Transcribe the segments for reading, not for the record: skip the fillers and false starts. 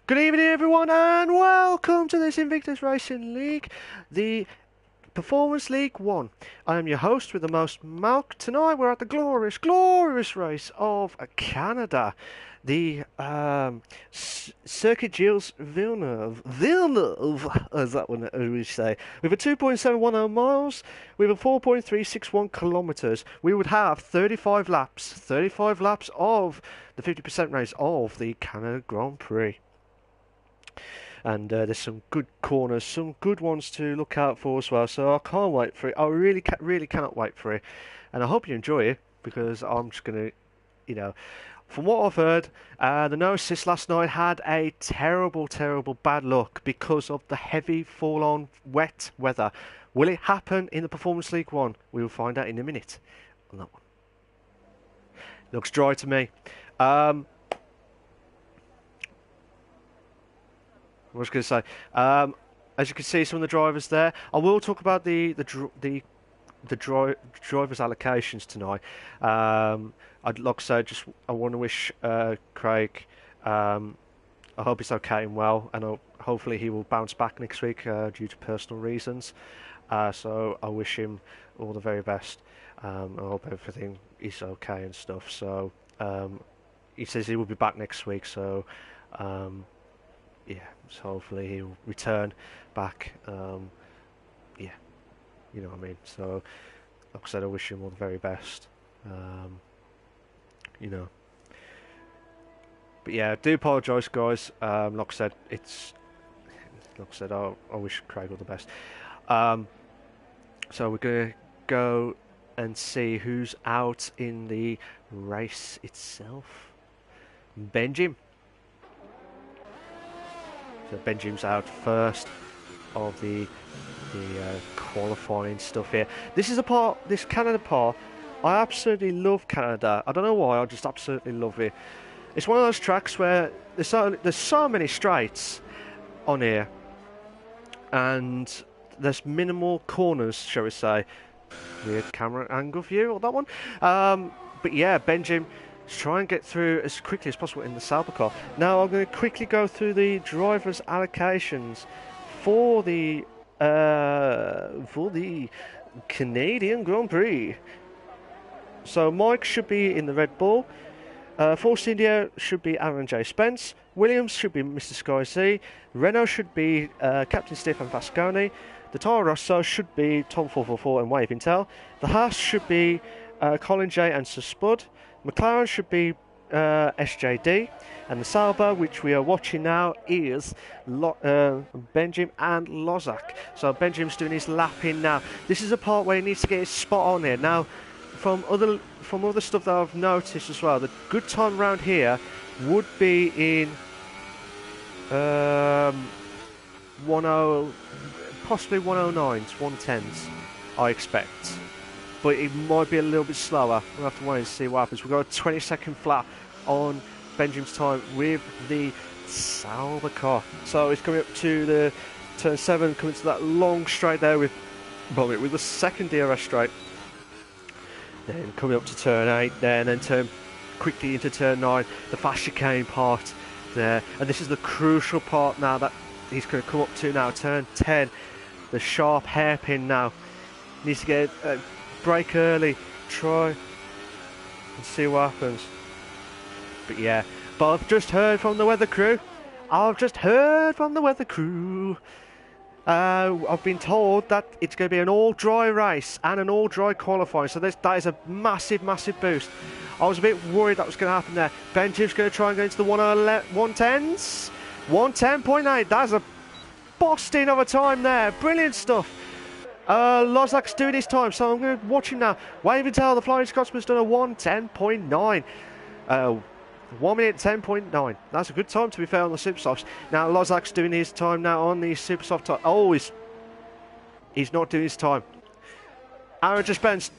Good evening, everyone, and welcome to this Invictus Racing League, the Performance League 1. I am your host with the most milk. Tonight we're at the glorious, glorious race of Canada, the Circuit Gilles Villeneuve, as that one we say. With a 2.710 miles, with a 4.361 kilometers, we would have 35 laps of the 50% race of the Canada Grand Prix. And there's some good corners, some good ones to look out for as well. So I can't wait for it. I really cannot wait for it. And I hope you enjoy it, because I'm just going to, from what I've heard, the no assist last night had a terrible bad luck because of the heavy fall-on wet weather. Will it happen in the Performance League 1? We will find out in a minute on that one. Looks dry to me. I was going to say, as you can see, some of the drivers there. I will talk about the drivers' allocations tonight. I'd like to say, I want to wish Craig. I hope he's okay and well, and hopefully he will bounce back next week due to personal reasons. So I wish him all the very best. I hope everything is okay and stuff. So he says he will be back next week. So. Yeah, so hopefully he'll return back. Yeah, you know what I mean. So, like I said, I wish him all the very best. But yeah, I do apologise, guys. Like I said, I wish Craig all the best. So we're gonna go and see who's out in the race itself. Benjamin. So Benjamin's out first of the qualifying stuff here. This Canada part, I absolutely love Canada. I don't know why, I just absolutely love it. It's one of those tracks where there's so many straights on here, and there's minimal corners, shall we say. Weird camera angle view on that one. But yeah, Benjamin. Try and get through as quickly as possible in the Sauber car. Now I'm going to quickly go through the drivers' allocations for the Canadian Grand Prix. So Mike should be in the Red Bull. Force India should be Aaron J. Spence. Williams should be Mr. Sky C. Renault should be Captain Stefan Vasconi. The Toro Rosso should be Tom 444 and Waving Tail. The Haas should be Colin J. and Sir Spud. McLaren should be SJD, and the Sauber, which we are watching now, is Benjamin and Lozak. So Benjamin's doing his lapping now. This is a part where he needs to get his spot on here. Now, from other stuff that I've noticed as well, the good time around here would be in possibly 109s, 110s, I expect. But it might be a little bit slower. We'll have to wait and see what happens. We've got a 20-second flat on Benjamin's time with the Sauber car. So it's coming up to the turn 7, coming to that long straight there with the second DRS straight. Then coming up to turn 8 there, and then turn quickly into turn 9, the fast chicane part there. And this is the crucial part now that he's going to come up to now, turn 10. The sharp hairpin now. Needs to get brake early, try and see what happens. But yeah, I've just heard from the weather crew. I've been told that it's going to be an all-dry race and an all-dry qualifying, so that is a massive boost. I was a bit worried that was going to happen there. Benjamin's going to try and go into the 110s. 110.8, that's a busting of a time there. Brilliant stuff. Lozak's doing his time, so I'm going to watch him now. Waving Tail, the Flying Scotsman's done a 110.9. 1 minute 10.9. That's a good time, to be fair, on the Super Softs. Now Lozak's doing his time now on the Super Soft time. Oh, he's not doing his time. Aaron Spence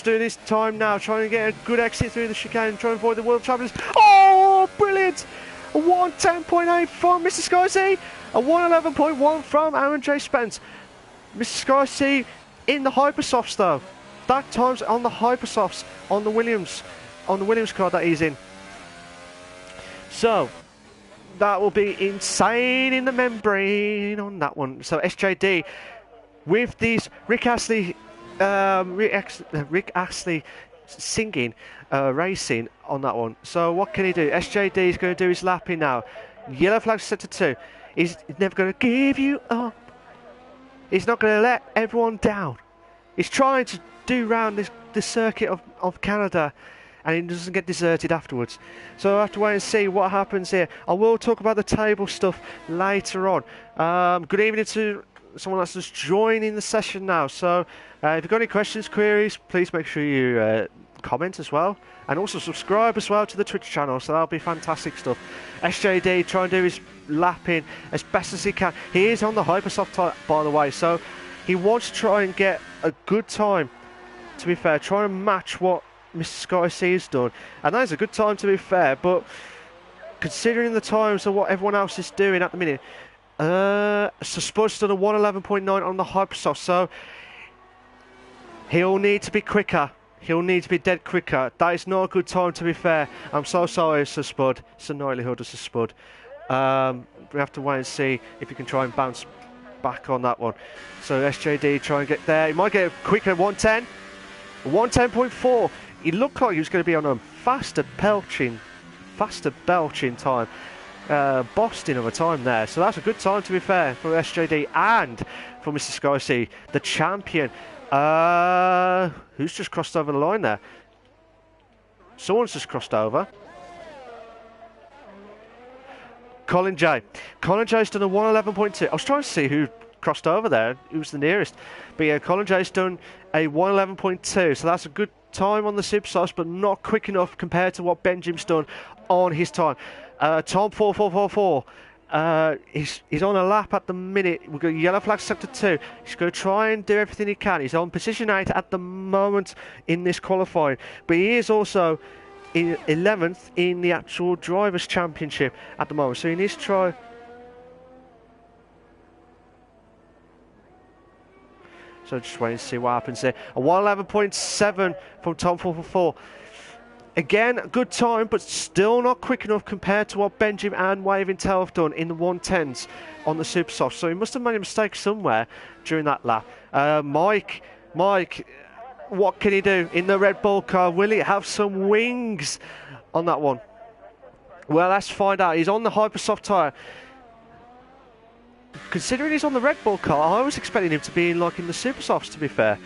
doing his time now, trying to get a good exit through the chicane, trying to avoid the World Champions. Oh, brilliant! A 110.8 from Mr. Sky C, a 111.1 from Aaron J. Spence. Mr. Sky C in the Hypersofts though. That time's on the Hypersofts on the Williams car that he's in. So That will be insane in the membrane on that one. So SJD with these Rick Astley singing, racing on that one. So what can he do? SJD is going to do his lapping now. Yellow flag set to 2. He's never going to give you up. He's not going to let everyone down. He's trying to do round the circuit of Canada, and he doesn't get deserted afterwards. So I have to wait and see what happens here. I will talk about the table stuff later on. Good evening to someone that's just joining the session now. So if you've got any questions, queries, please make sure you comment as well, and also subscribe as well to the Twitch channel. So that'll be fantastic stuff. SJD trying to do his lapping as best as he can. He is on the Hypersoft type, by the way, so he wants to try and get a good time, to be fair, trying to match what Mr. Scotty C has done, and that is a good time, to be fair, but considering the times of what everyone else is doing at the minute, so Spud's done a 1:11.9 on the Hypersoft, so he'll need to be quicker. He'll need to be dead quicker. That is not a good time, to be fair. I'm so sorry, Sir Spud. Sir Knightlyhood as Sir Spud. We have to wait and see if he can try and bounce back on that one. So SJD try and get there. He might get a quicker 110. 110.4. He looked like he was going to be on a faster belching time. Boston of a time there. So that's a good time, to be fair, for SJD and for Mr. Sky C, the champion. Who's just crossed over the line there? Someone's just crossed over. Colin J. Colin J's done a 1:11.2. I was trying to see who crossed over there, who was the nearest. But yeah, Colin J's done a 1:11.2. So that's a good time on the Supersoft, but not quick enough compared to what Benjamin's done on his time. Tom 4444. He's on a lap at the minute. We've got yellow flag sector 2. He's going to try and do everything he can. He's on position 8 at the moment in this qualifying, but he is also in 11th in the actual Drivers' Championship at the moment. So he needs to try. So just wait and see what happens there. A 1:11.7 from Tom 444. Again, good time, but still not quick enough compared to what Benjamin and Waving Tail have done in the 110s on the Supersoft. So he must have made a mistake somewhere during that lap. Mike, what can he do in the Red Bull car? Will he have some wings on that one? Well, let's find out. He's on the Hypersoft tyre. Considering he's on the Red Bull car, I was expecting him to be in the Supersofts, to be fair.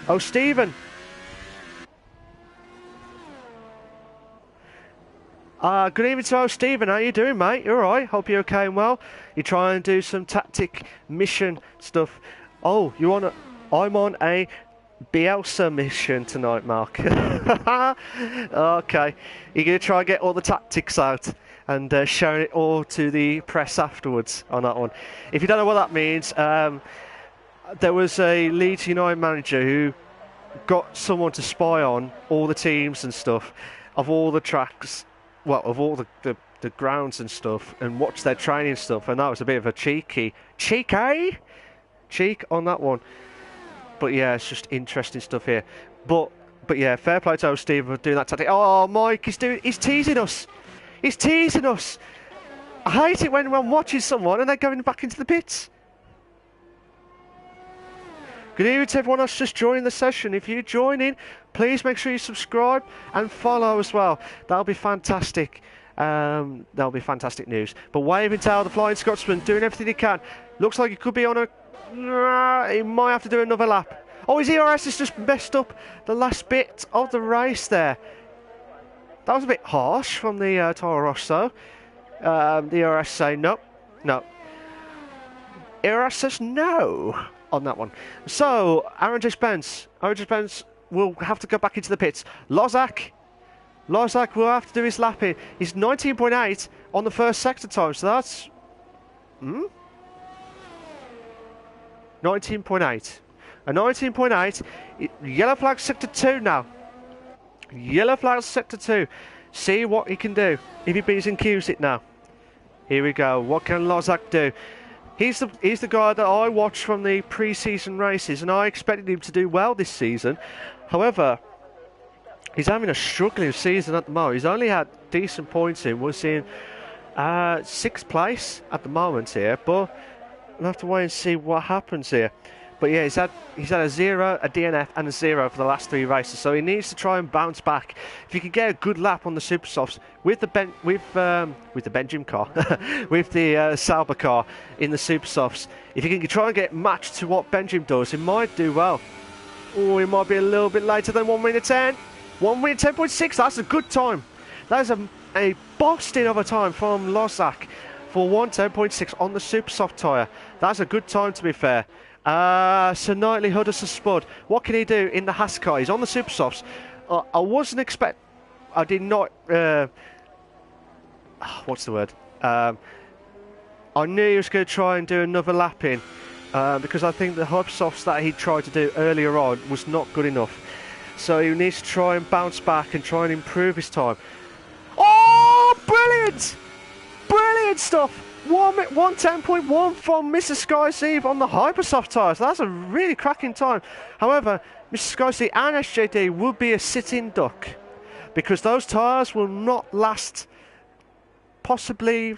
Oh, Stephen. Good evening to Stephen. How you doing, mate? You alright? Hope you're okay and well. You try and do some tactic mission stuff. Oh, I'm on a Bielsa mission tonight, Mark. Okay. You're going to try and get all the tactics out and showing it all to the press afterwards on that one. If you don't know what that means, there was a Leeds United manager who got someone to spy on all the teams and stuff of all the tracks, well, of all the grounds and stuff, and watch their training stuff, and that was a bit of a cheek on that one. But yeah, it's just interesting stuff here. But yeah, fair play to Steve for doing that tactic. Oh, Mike, he's teasing us. He's teasing us. I hate it when I'm watching someone and they're going back into the pits. Good evening to everyone else just joining the session. If you join in, please make sure you subscribe and follow as well. That'll be fantastic. That'll be fantastic news. But Waving Tail, the Flying Scotsman, doing everything he can. Looks like he could be on a... He might have to do another lap. Oh, his ERS has just messed up the last bit of the race there. That was a bit harsh from the Toro Rosso. The ERS say no. ERS says no on that one. So, Aaron J. Spence will have to go back into the pits. Lozak will have to do his lapping. He's 19.8 on the first sector time, so that's... 19.8. A 19.8. Yellow flag sector 2 now. Yellow flag sector 2. See what he can do if he beats and cues it now. Here we go. What can Lozak do? He's the guy that I watched from the pre-season races, and I expected him to do well this season. However, He's having a struggling season at the moment. He's only had decent points in. We're seeing 6th place at the moment here, but we'll have to wait and see what happens here. But yeah, he's had a 0, a DNF, and a 0 for the last 3 races. So he needs to try and bounce back. If you can get a good lap on the super softs with the Benjamin car, with the Sauber car in the super softs, if you can try and get matched to what Benjamin does, he might do well. Oh, he might be a little bit later than 1 minute 10. 1 minute 10.6. That's a good time. That is a busting of a time from Lozak for 1:10.6 on the super soft tyre. That's a good time, to be fair. So Knightley Huddersfield Spud, what can he do in the Haas car? He's on the super softs. I did not what's the word, I knew he was going to try and do another lap in, because I think the hub softs that he tried to do earlier on was not good enough, so he needs to try and bounce back and try and improve his time. Oh, brilliant stuff. 1:10.1 from Mr. Sky Steve on the Hypersoft tyres. That's a really cracking time. However, Mr. Sky Steve and SJD will be a sitting duck, because those tyres will not last. Possibly,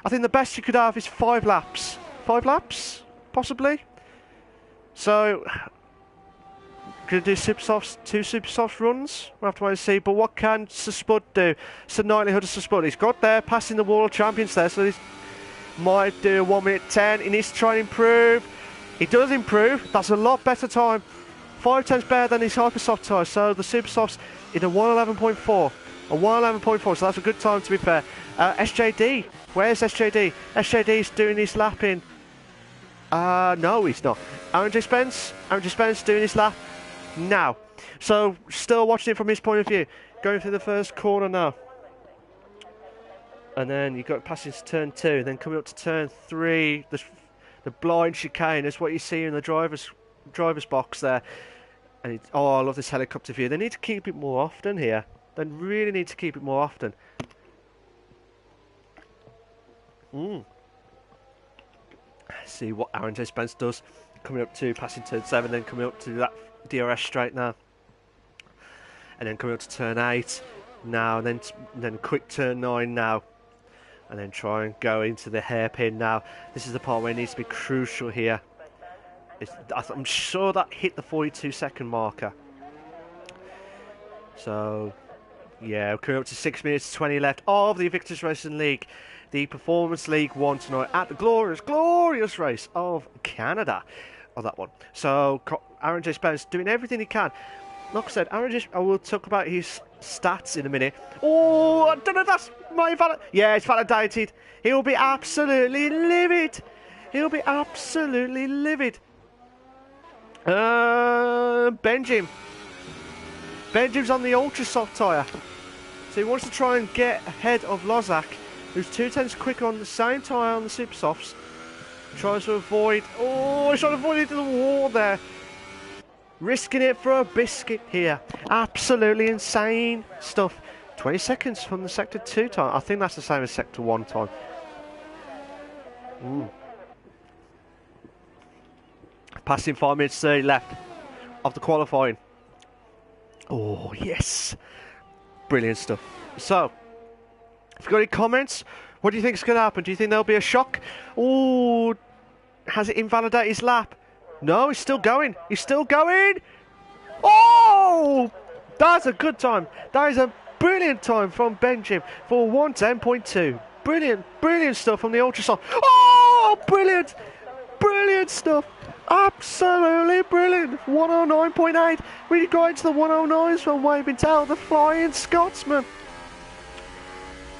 I think the best you could have is 5 laps. 5 laps, possibly. So, going to do super softs, 2 super soft runs. We'll have to wait and see. But what can Sir Spud do? Sir Knightley Huddersfield Spud. He's got there, passing the World Champions there. So he's might do 1 minute 10. He needs to try and improve. He does improve. That's a lot better time. 5 tenths better than his Hypersoft tyre. So the super softs in a 1:11.4. A 1:11.4. So that's a good time, to be fair. SJD. Where's SJD? SJD's doing his lap in. No, he's not. Aaron J. Spence doing his lap now. So still watching it from his point of view. Going through the first corner now. And then you've got passing to turn 2, then coming up to turn 3, the blind chicane. That's what you see in the driver's box there. And I love this helicopter view. They need to keep it more often here. They really need to keep it more often. See what Aaron J. Spence does. Coming up to passing turn 7, then coming up to that DRS straight now. And then coming up to turn 8 now, and then quick turn 9 now. And then try and go into the hairpin now. This is the part where it needs to be crucial here. I'm sure that hit the 42-second marker. So, yeah, we're coming up to 6 minutes 20 left of the Invictus Racing League. The Performance League 1 tonight at the glorious race of Canada. Of that one. So, Aaron J. Spence doing everything he can. Like I said, I will talk about his stats in a minute. Oh, I don't know if that's my valid. Yeah, it's validated. He'll be absolutely livid. He'll be absolutely livid. Benjamin. Benjamin's on the ultra soft tyre. So he wants to try and get ahead of Lozak, who's 2 tenths quicker on the same tyre on the super softs. Tries to avoid. Oh, he's trying to avoid into the wall there. Risking it for a biscuit here. Absolutely insane stuff. 20 seconds from the Sector 2 time. I think that's the same as Sector 1 time. Passing 5 minutes 30 left of the qualifying. Oh, yes. Brilliant stuff. So, if you've got any comments, what do you think is going to happen? Do you think there'll be a shock? Oh, has it invalidated his lap? No, he's still going. He's still going. Oh, that's a good time. That is a brilliant time from Benjamin for 1:10.2. Brilliant stuff from the Ultrasoft. Oh, brilliant stuff. Absolutely brilliant. 109.8. We got into the 109s from Waving Tail, the Flying Scotsman.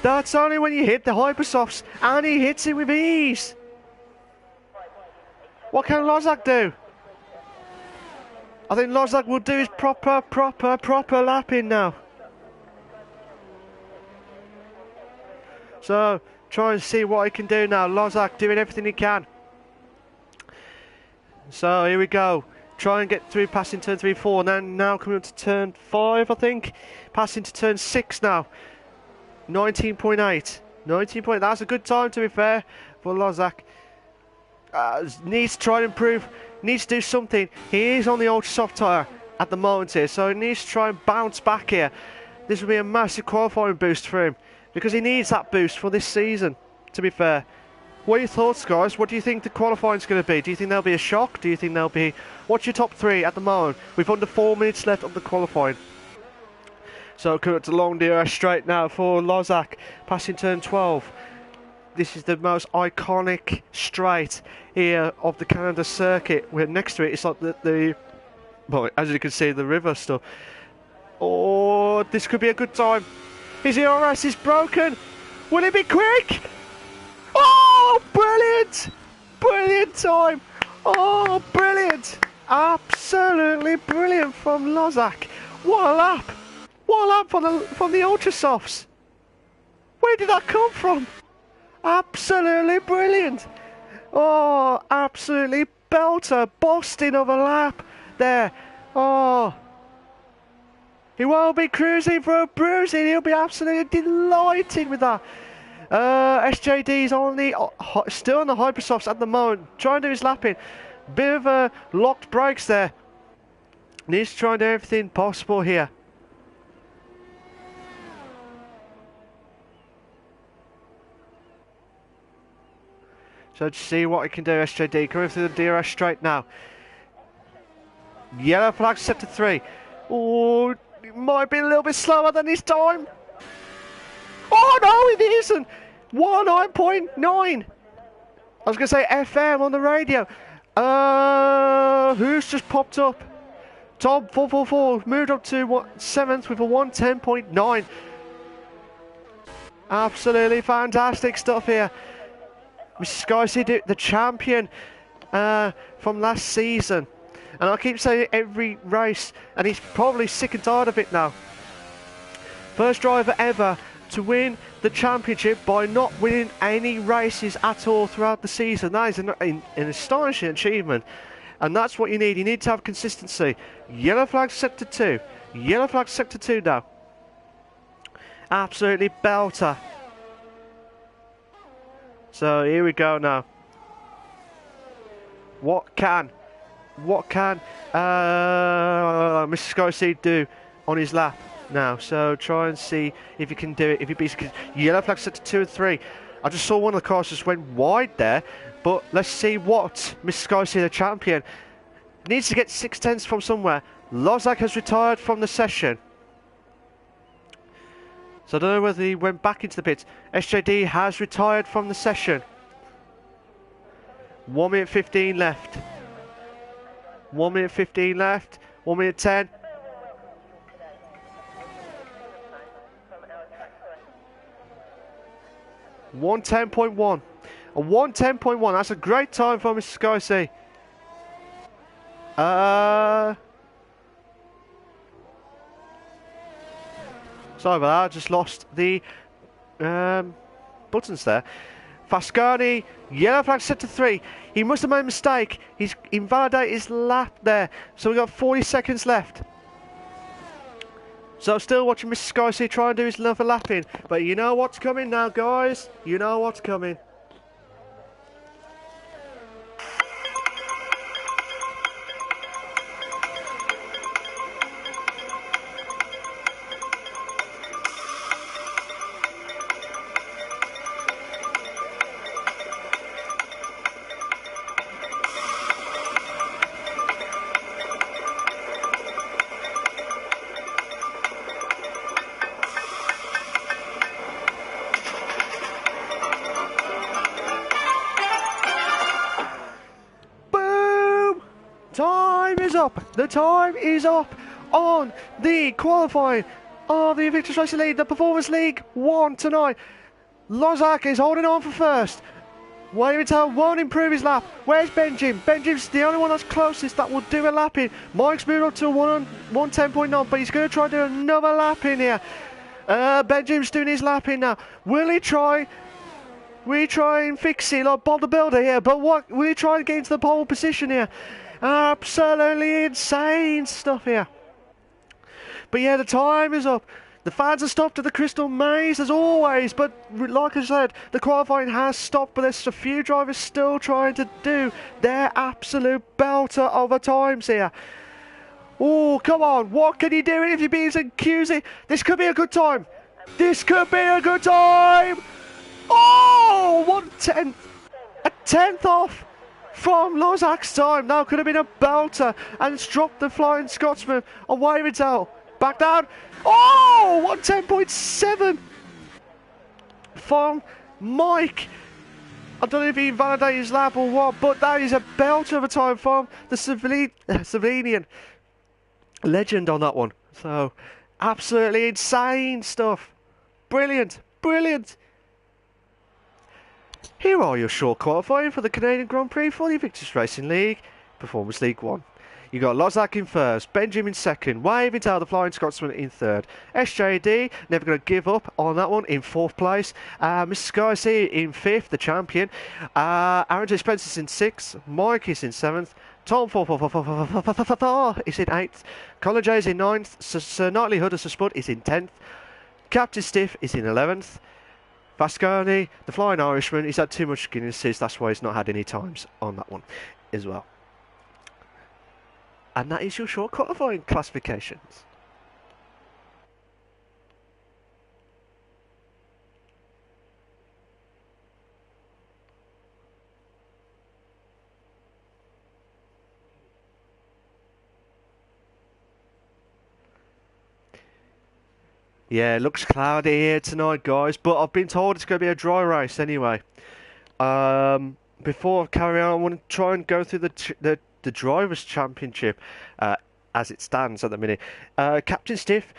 That's only when you hit the Hypersofts, and he hits it with ease. What can Lozak do? I think Lozak will do his proper lapping now. So, try and see what he can do now. Lozak doing everything he can. So, here we go. Try and get through passing turn 3, 4. And then now coming up to turn 5, I think. Passing to turn 6 now. 19.8. 19. That's a good time, to be fair, for Lozak. Needs to try and improve. Needs to do something. He is on the ultra soft tyre. at the moment here, so he needs to try and bounce back here. This will be a massive qualifying boost for him, because he needs that boost for this season, to be fair. What are your thoughts, guys? What do you think the qualifying is going to be? Do you think there'll be a shock? Do you think there'll be... What's your top three at the moment? We've under 4 minutes left of the qualifying. So coming up to long DRS straight now for Lozak, passing turn 12. This is the most iconic straight here of the Canada circuit. We're next to it, it's like well, as you can see, the river stuff. Oh, this could be a good time. His ERS is broken. Will it be quick? Oh, brilliant! Brilliant time! Oh, brilliant! Absolutely brilliant from Lozak. What a lap! What a lap from the Ultrasofts. Where did that come from? Absolutely brilliant. Oh, absolutely belter, busting of a lap there. Oh, he won't be cruising for a bruising. He'll be absolutely delighted with that. SJD's still on the Hypersofts at the moment, trying to do his lapping. Bit of locked brakes there. Needs to try and do everything possible here. So to see what he can do, SJD coming through the DRS straight now. Yellow flag set to 3. Oh, it might be a little bit slower than his time. Oh no, it isn't. 19.9. I was going to say FM on the radio. Who's just popped up? Tom 444 moved up to 7th with a 110.9. Absolutely fantastic stuff here. Mr. Skyseed, the champion from last season. And I keep saying every race, and he's probably sick and tired of it now. First driver ever to win the championship by not winning any races at all throughout the season. That is an astonishing achievement. And that's what you need. You need to have consistency. Yellow flag sector 2. Yellow flag sector 2 now. Absolutely belter. So here we go now. What can Mr. Skyseed do on his lap now? So try and see if he can do it. If he beats yellow flag set to 2 and 3. I just saw one of the cars just went wide there, but let's see what Mr. Skyseed, the champion, needs to get 6/10 from somewhere. Lozak has retired from the session. So I don't know whether he went back into the pits. SJD has retired from the session. 1 minute 15 left. 1 minute 15 left. 1 minute 10. A 110.1. That's a great time for Mr. Skyseed. Sorry about that, I just lost the buttons there. Fascani, yellow flag set to 3. He must have made a mistake. He's invalidated his lap there. So we've got 40 seconds left. So still watching Mr. Skyseed try and do his another lap in. But you know what's coming now, guys. You know what's coming. Time is up. The time is up on the qualifying of the Invictus Racing League, the Performance League 1 tonight. Lozak is holding on for first. Waving tail won't improve his lap. Where's Benjim? Benjim's the only one that's closest that will do a lap in. Mike's moved up to 110.9, but he's going to try and do another lap in here. Benjim's doing his lap in now. Will he try? Will he try and fix it like Bob the Builder here? But what will he try and get into the pole position here? Absolutely insane stuff here. But yeah, the time is up. The fans have stopped at the Crystal Maze as always, but like I said, the qualifying has stopped, but there's a few drivers still trying to do their absolute belter of a times here. Oh, come on. What can you do if you're being accusing? This could be a good time. This could be a good time. Oh, 1/10. A tenth off from Lozak's time. Now could have been a belter and it's dropped the Flying Scotsman. Away it's out. Back down. Oh, 110.7 from Mike. I don't know if he invalidated his lap or what, but that is a belter of a time from the Slovenian legend on that one. So, absolutely insane stuff. Brilliant, brilliant. Here are your short qualifying for the Canadian Grand Prix for the Invictus Racing League Performance League 1. You got Lozak in first, Benjamin second, Waving Tail the Flying Scotsman in third, SJD never going to give up on that one in fourth place, Mr. Sky C in fifth, the champion, Aaron J. Spencer's in sixth, Mike is in seventh, Tom is in eighth, Colin J is in ninth, Sir Knightley Huddersfield Spud is in 10th, Captain Stiff is in 11th, Vasconi, the Flying Irishman, he's had too much Guinnesses, that's why he's not had any times on that one as well. And that is your short qualifying classifications. Yeah, it looks cloudy here tonight, guys, but I've been told it's going to be a dry race anyway. Before I carry on, I want to try and go through the Drivers' Championship as it stands at the minute. Captain Stiff,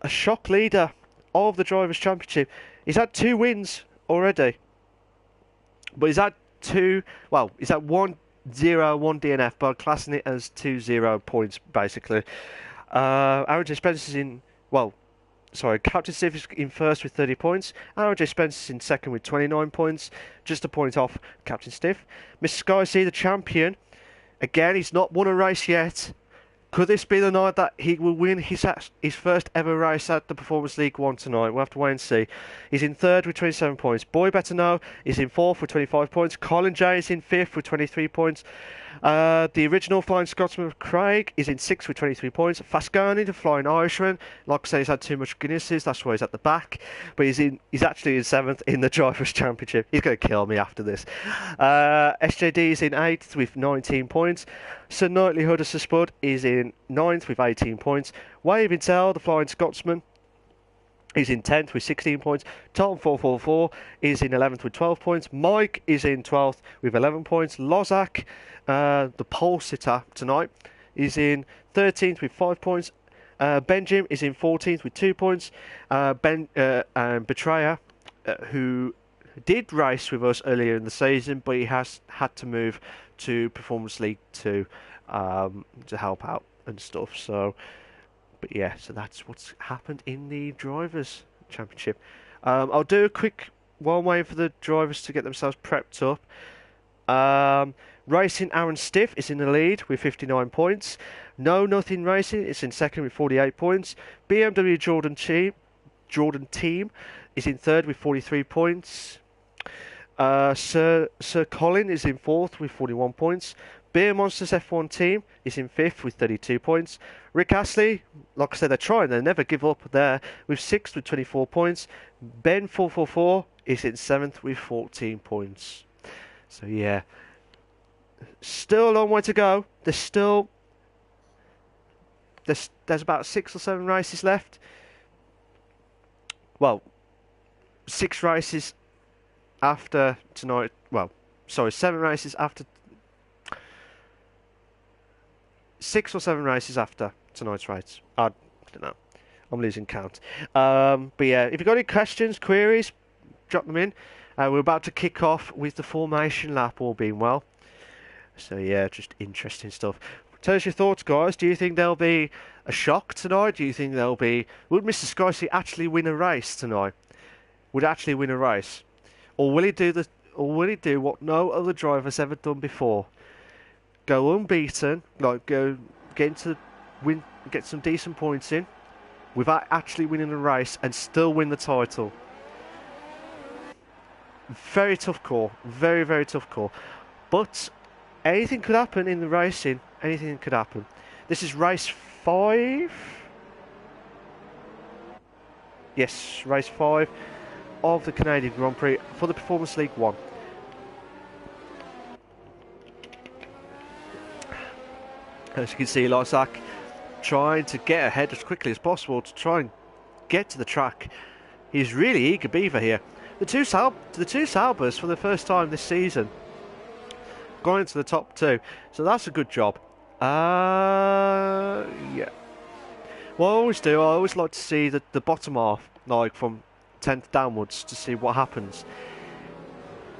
a shock leader of the Drivers' Championship. He's had 2 wins already, but he's had 1-0, 1 DNF, but I'm classing it as 2-0 points basically. Aaron J. Spencer's in, Captain Stiff is in first with 30 points. Aaron J. Spencer's in second with 29 points, just a point off Captain Stiff. Mr. Sky C, the champion. Again, he's not won a race yet. Could this be the night that he will win his first ever race at the Performance League 1 tonight? We'll have to wait and see. He's in third with 27 points. Boy Better Know is in fourth with 25 points. Colin J is in fifth with 23 points. The original Flying Scotsman Craig is in sixth with 23 points. Fasconi, the Flying Irishman, like I say, he's had too much Guinnesses, that's why he's at the back. But he's actually in seventh in the Drivers' Championship. He's going to kill me after this. SJD is in eighth with 19 points. Sir Knightley Huddersfield Spud is in ninth with 18 points. Waving Tail, the Flying Scotsman, is in 10th with 16 points. Tom 444 is in 11th with 12 points. Mike is in 12th with 11 points. Lozak, the pole sitter tonight, is in 13th with 5 points. Benjamin is in 14th with 2 points. Betrayer, who did race with us earlier in the season, but he has had to move to Performance League 2 to help out and stuff. So that's what's happened in the Drivers' Championship. I'll do a quick while waiting for the drivers to get themselves prepped up. Racing Aaron Stiff is in the lead with 59 points. No Nothing Racing is in second with 48 points. BMW Jordan Team is in third with 43 points. Sir Colin is in fourth with 41 points. Beer Monsters F1 Team is in fifth with 32 points. Rick Astley, like I said, they never give up there, with sixth with 24 points. Ben 444 is in seventh with 14 points. So yeah, still a long way to go. There's about 6 or 7 races left. Well, 6 races after tonight. 7 races after. 6 or 7 races after tonight's race. I don't know. I'm losing count. But yeah, if you've got any questions, queries, drop them in. We're about to kick off with the formation lap, all being well. So yeah, just interesting stuff. Tell us your thoughts, guys. Do you think there'll be a shock tonight? Do you think would Mr. Skycy actually win a race tonight? Would actually win a race? Or will he do what no other driver's ever done before? Go unbeaten, get some decent points in, without actually winning a race and still win the title. Very tough call, very, very tough call. But anything could happen in the racing. Anything could happen. This is race 5. Yes, race 5 of the Canadian Grand Prix for the Performance League 1. As you can see, Lysak trying to get ahead as quickly as possible to try and get to the track. He's really eager beaver here. The two Saubers for the first time this season going into the top 2, so that's a good job. Yeah. What I always do, I always like to see the bottom half, like from 10th downwards, to see what happens.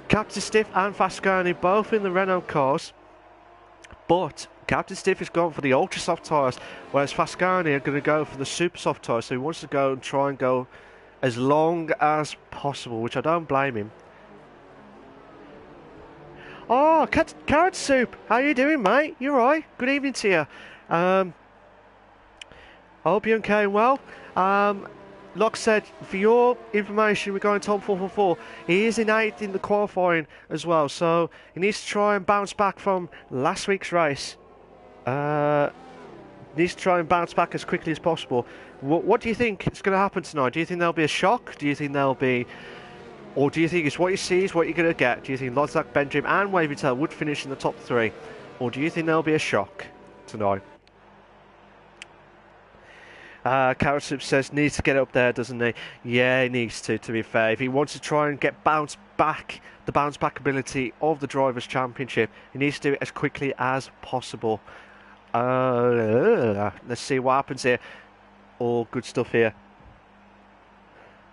Captain Stiff and Fascani both in the Renault cars, but Captain Stiff has gone for the ultra soft tyres, whereas Fascani are going to go for the super soft tyres. So he wants to go and try and go as long as possible, which I don't blame him. Oh, Carrot Soup, how you doing, mate? You alright? Good evening to you. I hope you're okay and well. Like I said, for your information regarding Tom 444, he is in 8th in the qualifying as well, so he needs to try and bounce back from last week's race. Needs to try and bounce back as quickly as possible. What do you think is going to happen tonight? Do you think there'll be a shock? Do you think there'll be... Or do you think it's what you see is what you're going to get? Do you think Lysak, Benjamin and Wavy Tail would finish in the top 3? Or do you think there'll be a shock tonight? Carrot Soup says needs to get up there, doesn't he? Yeah, he needs to be fair. If he wants to try and get the bounce back ability of the Drivers' Championship, he needs to do it as quickly as possible. Let's see what happens here. All good stuff here.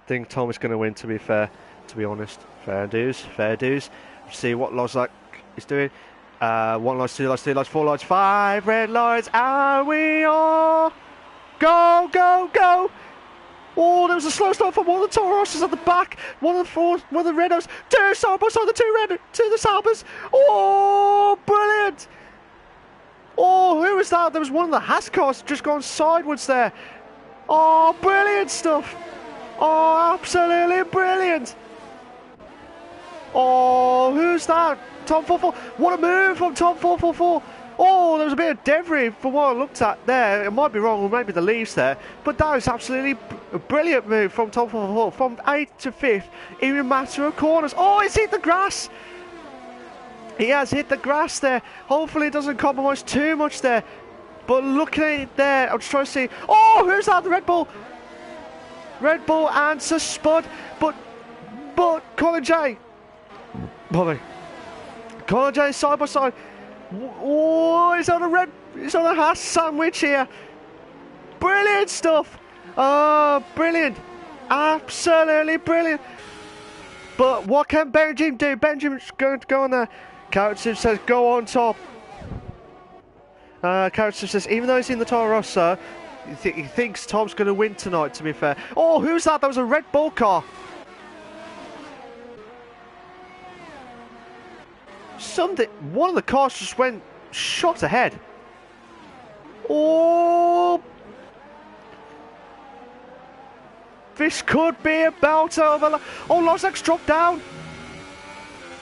I think Tom is going to win, to be fair, to be honest. Fair dues. See what Lysak is doing. 1 lights, 2 lights, 3 lights, 4 lights, 5 red lights, and we are... Go! Oh, there was a slow start from one of the Tauroses at the back. One of the Renaults. 2 side by side, the Saubers. Oh, brilliant! Oh, who was that? There was one of the Haas cars just gone sideways there. Oh, brilliant stuff. Oh, absolutely brilliant. Oh, who's that? Tom 444. What a move from Tom 444. Oh, there was a bit of debris from what I looked at there. It might be wrong, or maybe the leaves there. But that was absolutely a brilliant move from Tom 444. From 8th to 5th in a matter of corners. Oh, he's hit the grass. He has hit the grass there. Hopefully it doesn't compromise too much there. But looking at it there, I'm just trying to see. Oh, who's that? The Red Bull. Red Bull answers Spud. But Colin J. Colin J side by side. Oh, he's on a Haas sandwich here. Brilliant stuff. Oh, brilliant. Absolutely brilliant. But what can Benjamin do? Benjamin's going to go on there. Carrot Soup says go on top. Carrot Soup says even though he's in the Toro Rosso, he thinks Tom's going to win tonight, to be fair. Oh, who's that? That was a Red Bull car. One of the cars just went shot ahead. Oh, this could be a belt over. Oh, Lysak's dropped down.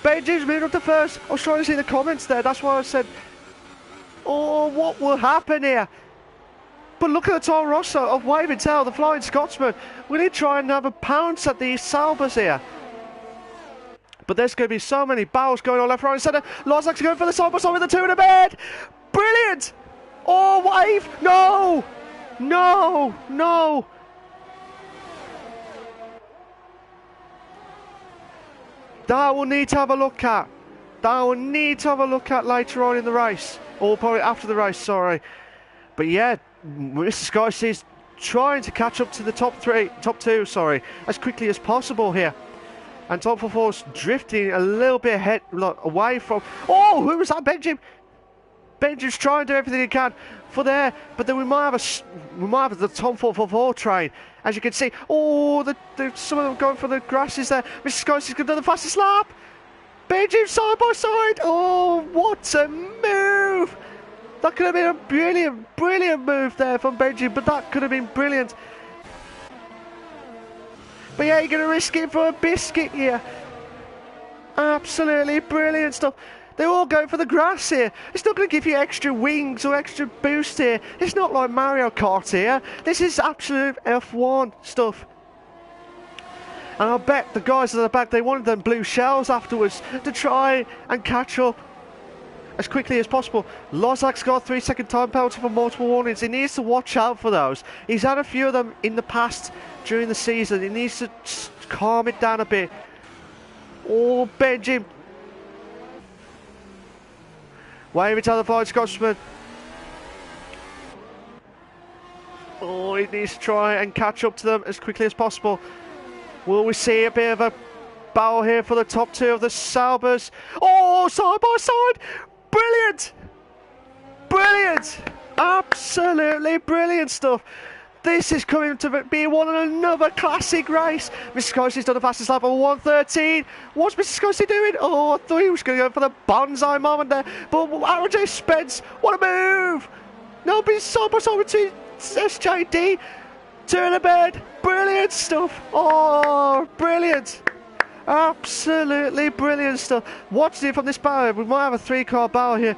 Benji's moved up to first. I was trying to see the comments there. That's why I said, oh, what will happen here? But look at the Toro Rosso of Waving Tail, the Flying Scotsman. Will he try and have a pounce at these Saubers here? But there's going to be so many battles going on left, right and centre. Lysak's going for the side by side with the 2 in the bed. Brilliant. Oh, Wave. No. That we'll need to have a look at. Later on in the race. Or probably after the race, sorry. But yeah, Mr. Sky is trying to catch up to the top 2, as quickly as possible here. And Tom 444's drifting a little bit ahead, away from... Oh, who was that? Benjamin's trying to do everything he can for there, but then we might have the Tom 444 train, as you can see. Oh, some of them going for the grasses there. Mr. Scott's going to do the fastest lap. Benjamin side by side. Oh, what a move! That could have been a brilliant move there from Benjamin, but that could have been brilliant. But yeah, you're going to risk it for a biscuit here. Absolutely brilliant stuff. They're all going for the grass here. It's not going to give you extra wings or extra boost here. It's not like Mario Kart here. This is absolute F1 stuff. And I bet the guys at the back, they wanted them blue shells afterwards to try and catch up as quickly as possible. Lozak's got a 3-second time penalty for multiple warnings. He needs to watch out for those. He's had a few of them in the past during the season. He needs to calm it down a bit. Oh, Benjamin. Waving to the flying Scotsman. Oh, he needs to try and catch up to them as quickly as possible. Will we see a bit of a battle here for the top two of the Saubers? Oh, side by side. Brilliant! Brilliant! Absolutely brilliant stuff. This is coming to be another classic race. Mr. Scotty's done the fastest lap of 1:13. What's Mr. Scotty doing? Oh, I thought he was going to go for the bonsai moment there. But RJ Spence, what a move! No, but he's side by side with SJD. Turn the bed. Brilliant stuff. Oh, brilliant. Absolutely brilliant stuff. Watching it from this barrier, we might have a 3-car battle here.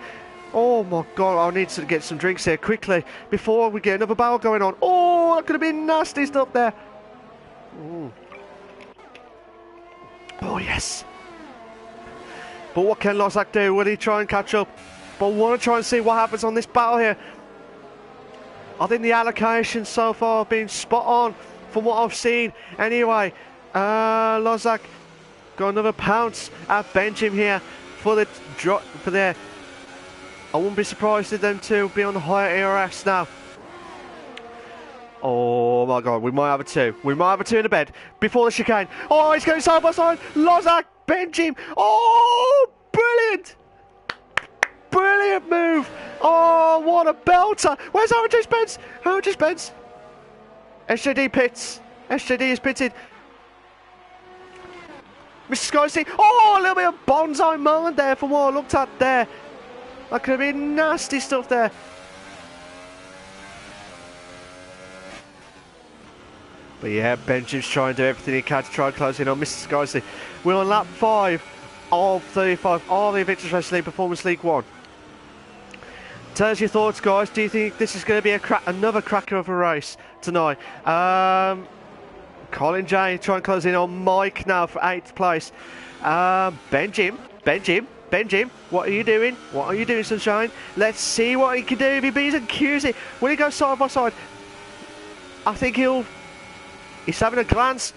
Oh my god, I need to get some drinks here quickly before we get another battle going on. Oh, that could have been nasty stuff there. Ooh. Oh yes. But what can Lozak do? Will he try and catch up? But I want to try and see what happens on this battle here. I think the allocation so far have been spot on from what I've seen. Anyway, Lozak got another pounce at Benjamin here for the drop for there. I wouldn't be surprised if them two be on the higher ERS now. Oh my god, we might have a 2. We might have a 2 in the bed before the chicane. Oh, he's going side by side. Lozak, Benjamin. Oh, brilliant! Brilliant move. Oh, what a belter. Where's RJ Spence? RJ Spence. SJD pits. SJD is pitted. Mr. Skysea. Oh, a little bit of bonsai moment there from what I looked at there. That could have been nasty stuff there. But yeah, Benjamin's trying to do everything he can to try and close in on Mr. Skysea. We're on lap 5 of 35 of the Invictus Wrestling Performance League 1. Tell us your thoughts, guys. Do you think this is going to be another cracker of a race tonight? Colin J trying to close in on Mike now for 8th place. Benjamin, what are you doing? What are you doing, Sunshine? Let's see what he can do if he beats and cues it. Will he go side by side? I think he's having a glance.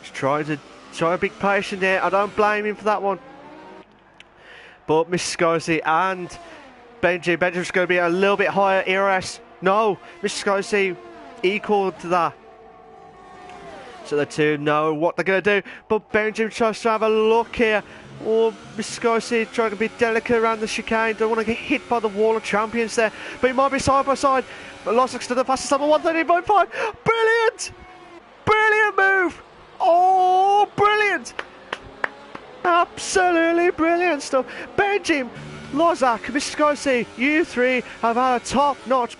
He's trying to be patient there. I don't blame him for that one. But Mr. Skysea and Benjamin's going to be a little bit higher ERS. No, Mr. Skysea equal to that. So the two know what they're going to do. But Benjamin tries to have a look here. Oh, Mr. Skysea trying to be delicate around the chicane. Don't want to get hit by the wall of champions there. But he might be side by side. But Lozak's to the fastest lap of 1:13.5. Brilliant! Brilliant move! Oh, brilliant! Absolutely brilliant stuff. Benjamin, Lozak, Mr. Skysea, you three have had a top-notch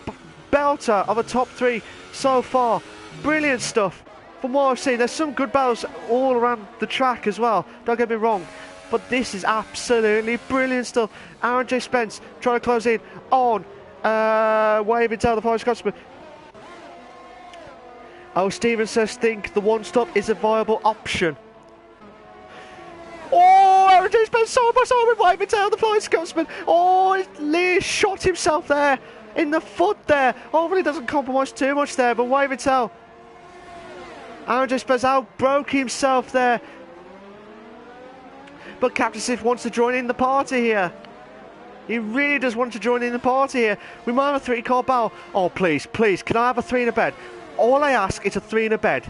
belter of a top 3 so far. Brilliant stuff. From what I've seen, there's some good battles all around the track as well. Don't get me wrong. But this is absolutely brilliant stuff. Aaron J. Spence trying to close in on waving down the Flying Scotsman. Oh, Steven says, think the one-stop is a viable option. Oh, Aaron J. Spence side by side with waving down the Flying Scotsman. Oh, Lee shot himself there in the foot there. Hopefully he doesn't compromise too much there, but wave it out. Aaron J. Spence broke himself there. But Captain Sif wants to join in the party here. He really does want to join in the party here. We might have a 3-car battle. Oh, please, please, can I have a 3 in a bed? All I ask is a 3 in a bed.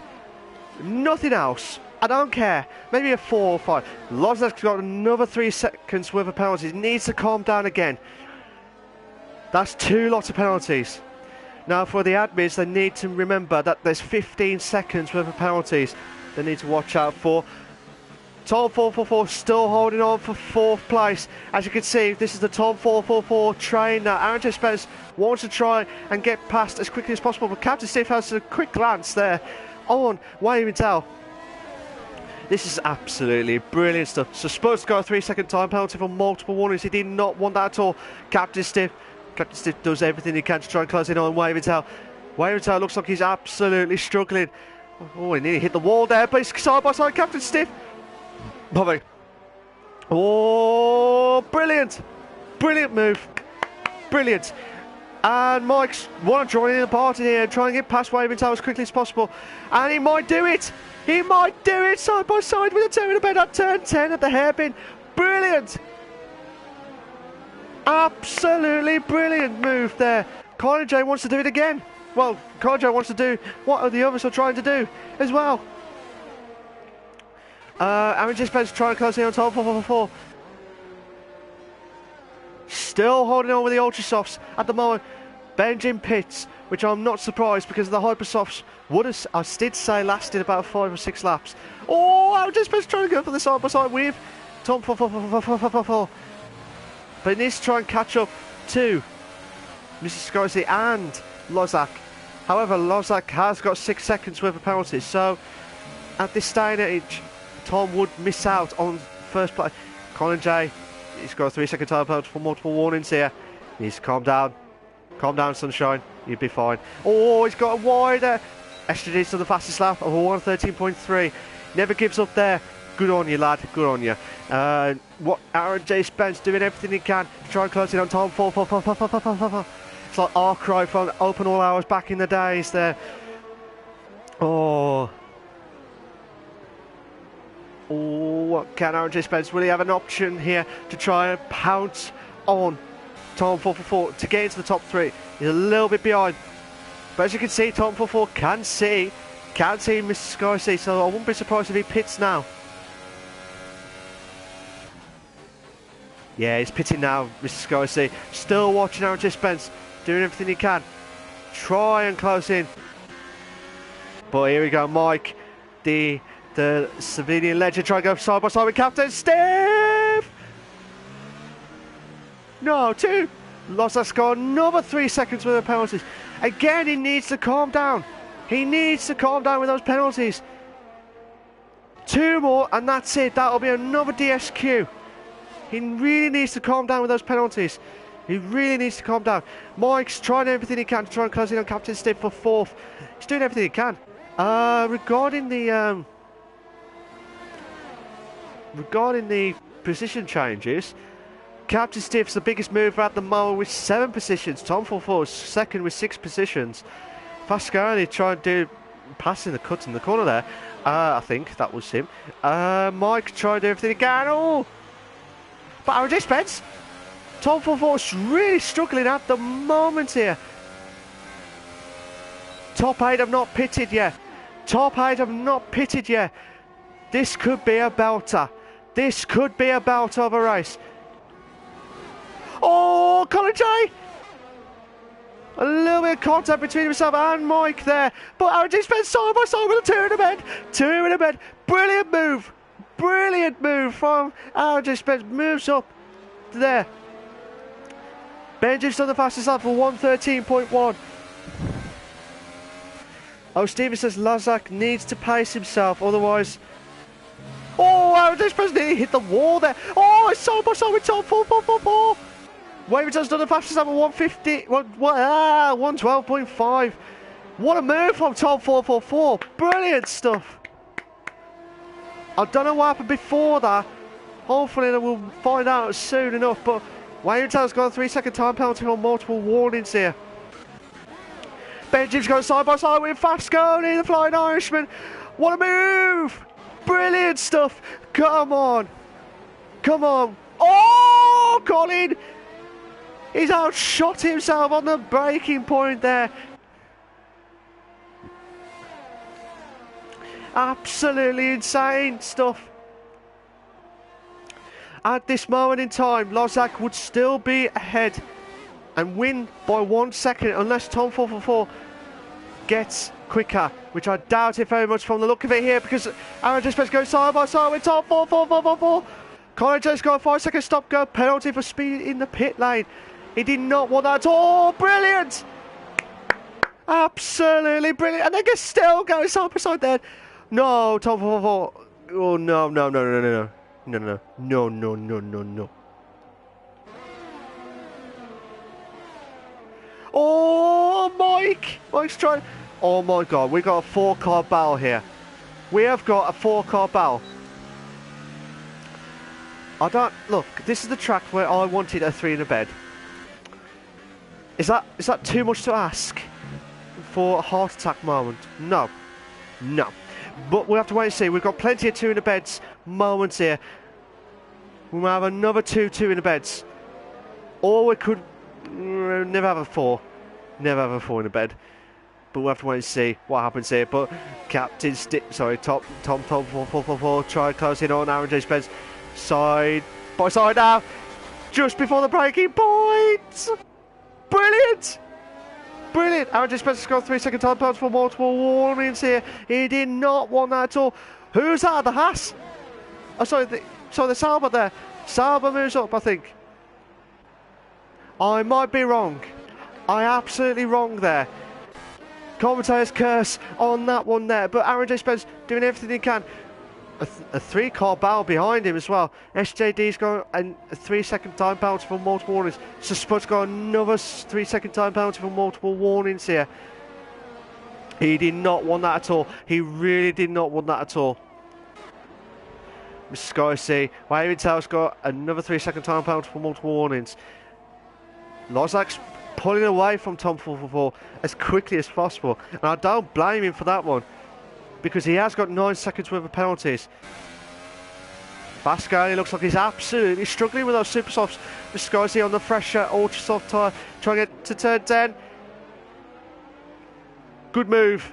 Nothing else. I don't care. Maybe a 4 or 5. Lozak's got another 3 seconds worth of penalties. He needs to calm down again. That's 2 lots of penalties. Now for the admins, they need to remember that there's 15 seconds worth of penalties they need to watch out for. Tom 444 still holding on for 4th place. As you can see, this is the Tom 444 train now. Aaron J. Spence wants to try and get past as quickly as possible, but Captain Steve has a quick glance there on Wayne Tell. This is absolutely brilliant stuff. So supposed to go a 3-second time penalty for multiple warnings. He did not want that at all. Captain Stiff does everything he can to try and close in on Waventown. Waventown looks like he's absolutely struggling. Oh, he nearly hit the wall there, but he's side by side. Captain Stiff. Bobby. Oh, brilliant. Brilliant move. Brilliant. And Mike's want to join in the party here and try and get past Waventown as quickly as possible. And he might do it. He might do it side by side with a two in a bed at turn 10 at the hairpin. Brilliant. Absolutely brilliant move there. Colin J wants to do it again. Well, Colin J wants to do what the others are trying to do as well. Aaron Gispen's trying to close in on top 4. Still holding on with the Ultra Softs at the moment. Benjamin Pitts, which I'm not surprised because the Hyper Softs would have, I did say, lasted about 5 or 6 laps. Oh, Aaron Gispen's trying to go for the side by side with Tom 4. But he needs to try and catch up to Mrs. Scorsese and Lozak. However, Lozak has got 6 seconds worth of penalties, so at this day and age, Tom would miss out on first place. Colin J, he's got a 3-second time penalty for multiple warnings here. He needs to calm down. Calm down, sunshine. You'll be fine. Oh, he's got a wider. Estrada's to the fastest lap of a 1:13.3. Never gives up there. Good on you, lad. Good on you. What Aaron J. Spence doing everything he can to try and close in on Tom 4. It's like our cry from open all hours back in the days there. Oh. Oh, what can Aaron J. Spence? Will he have an option here to try and pounce on Tom 4 to get into the top 3? He's a little bit behind. But as you can see, Tom 4 can see Mr. Scorsese, so I wouldn't be surprised if he pits now. Yeah, he's pitting now, Mr. Scorsese. Still watching Aaron J. Spence, doing everything he can. Try and close in. But here we go, Mike, the Slovenian legend, trying to go side by side with Captain Steve. No, 2. Lozak's got another 3 seconds worth of penalties. Again, he needs to calm down. He needs to calm down with those penalties. 2 more, and that's it. That'll be another DSQ. He really needs to calm down with those penalties. He really needs to calm down. Mike's trying everything he can to try and close in on Captain Steve for 4th. He's doing everything he can. Regarding the position changes, Captain Stiff's the biggest mover at the moment with 7 positions. Tom 4 is second with 6 positions. Pascali trying to do passing the cut in the corner there. I think that was him. Mike trying to do everything he can. Oh! But Aaron J. Spence, Tom 4 is really struggling at the moment here. Top 8 have not pitted yet. Top 8 have not pitted yet. This could be a belter. This could be a belter of a race. Oh, Colin J! A little bit of contact between himself and Mike there. But Aaron J. Spence side by side with a 2 in a bed. 2 in a bed. Brilliant move. Brilliant move from Aaron J. Spence. Moves up there. Benjamin's done the fastest lap for 1:13.1. Oh, Steven says Lozak needs to pace himself, otherwise... Oh, Aaron J. Spence nearly hit the wall there. Oh, it's side by side with Tom 4. Waverton's done the fastest lap of 112.5. What a move from Tom 4. Brilliant stuff. I don't know what happened before that. Hopefully we'll find out soon enough, but Waverton's got a 3-second time penalty on multiple warnings here. Benjamin's going side by side with Fasconi, the Flying Irishman. What a move! Brilliant stuff. Come on. Come on. Oh, Colin! He's outshot himself on the breaking point there. Absolutely insane stuff. At this moment in time, Lozak would still be ahead and win by 1 second unless Tom 4 gets quicker, which I doubt it very much from the look of it here, because Aaron J. Spence goes side by side with Tom 4. Colin J's got a 5-second stop go penalty for speed in the pit lane. He did not want that at all. Brilliant! Absolutely brilliant. And they can still go side by side there. No, Tom 4 Oh, no, no, no, no, no, no, no, no, no, no, no, no. Oh, Mike! Mike's trying. Oh my God, we got a 4-car battle here. We have got a 4-car battle. I don't look. This is the track where I wanted a 3 in a bed. Is that too much to ask for a heart attack moment? No, no. But we'll have to wait and see. We've got plenty of 2 in the beds moments here. We might have another 2 in the beds, or we could never have a 4. Never have a 4 in the bed. But we'll have to wait and see what happens here. But Captain Tom 444 try closing on Aaron J. Spence. Side by side now. Just before the breaking point. Brilliant! Brilliant! Aaron J. Spence has got 3-second time penalty for multiple warnings here. He did not want that at all. Who's that? The Haas? Oh, sorry, the Sauber there. Sauber moves up, I think. I might be wrong. I absolutely wrong there. Commentator's curse on that one there. But Aaron J. Spence doing everything he can. A 3-car battle behind him as well. SJD's got a 3-second time penalty for multiple warnings. So Spud's got another 3-second time penalty for multiple warnings here. He did not want that at all. He really did not want that at all. Mr. Sky C. Waving Tail's got another 3-second time penalty for multiple warnings. Lozak's pulling away from Tom 444 as quickly as possible. And I don't blame him for that one, because he has got 9 seconds worth of penalties. Vascali looks like he's absolutely struggling with those super softs. Viscosi on the fresher ultra soft tyre, trying to get to turn 10. Good move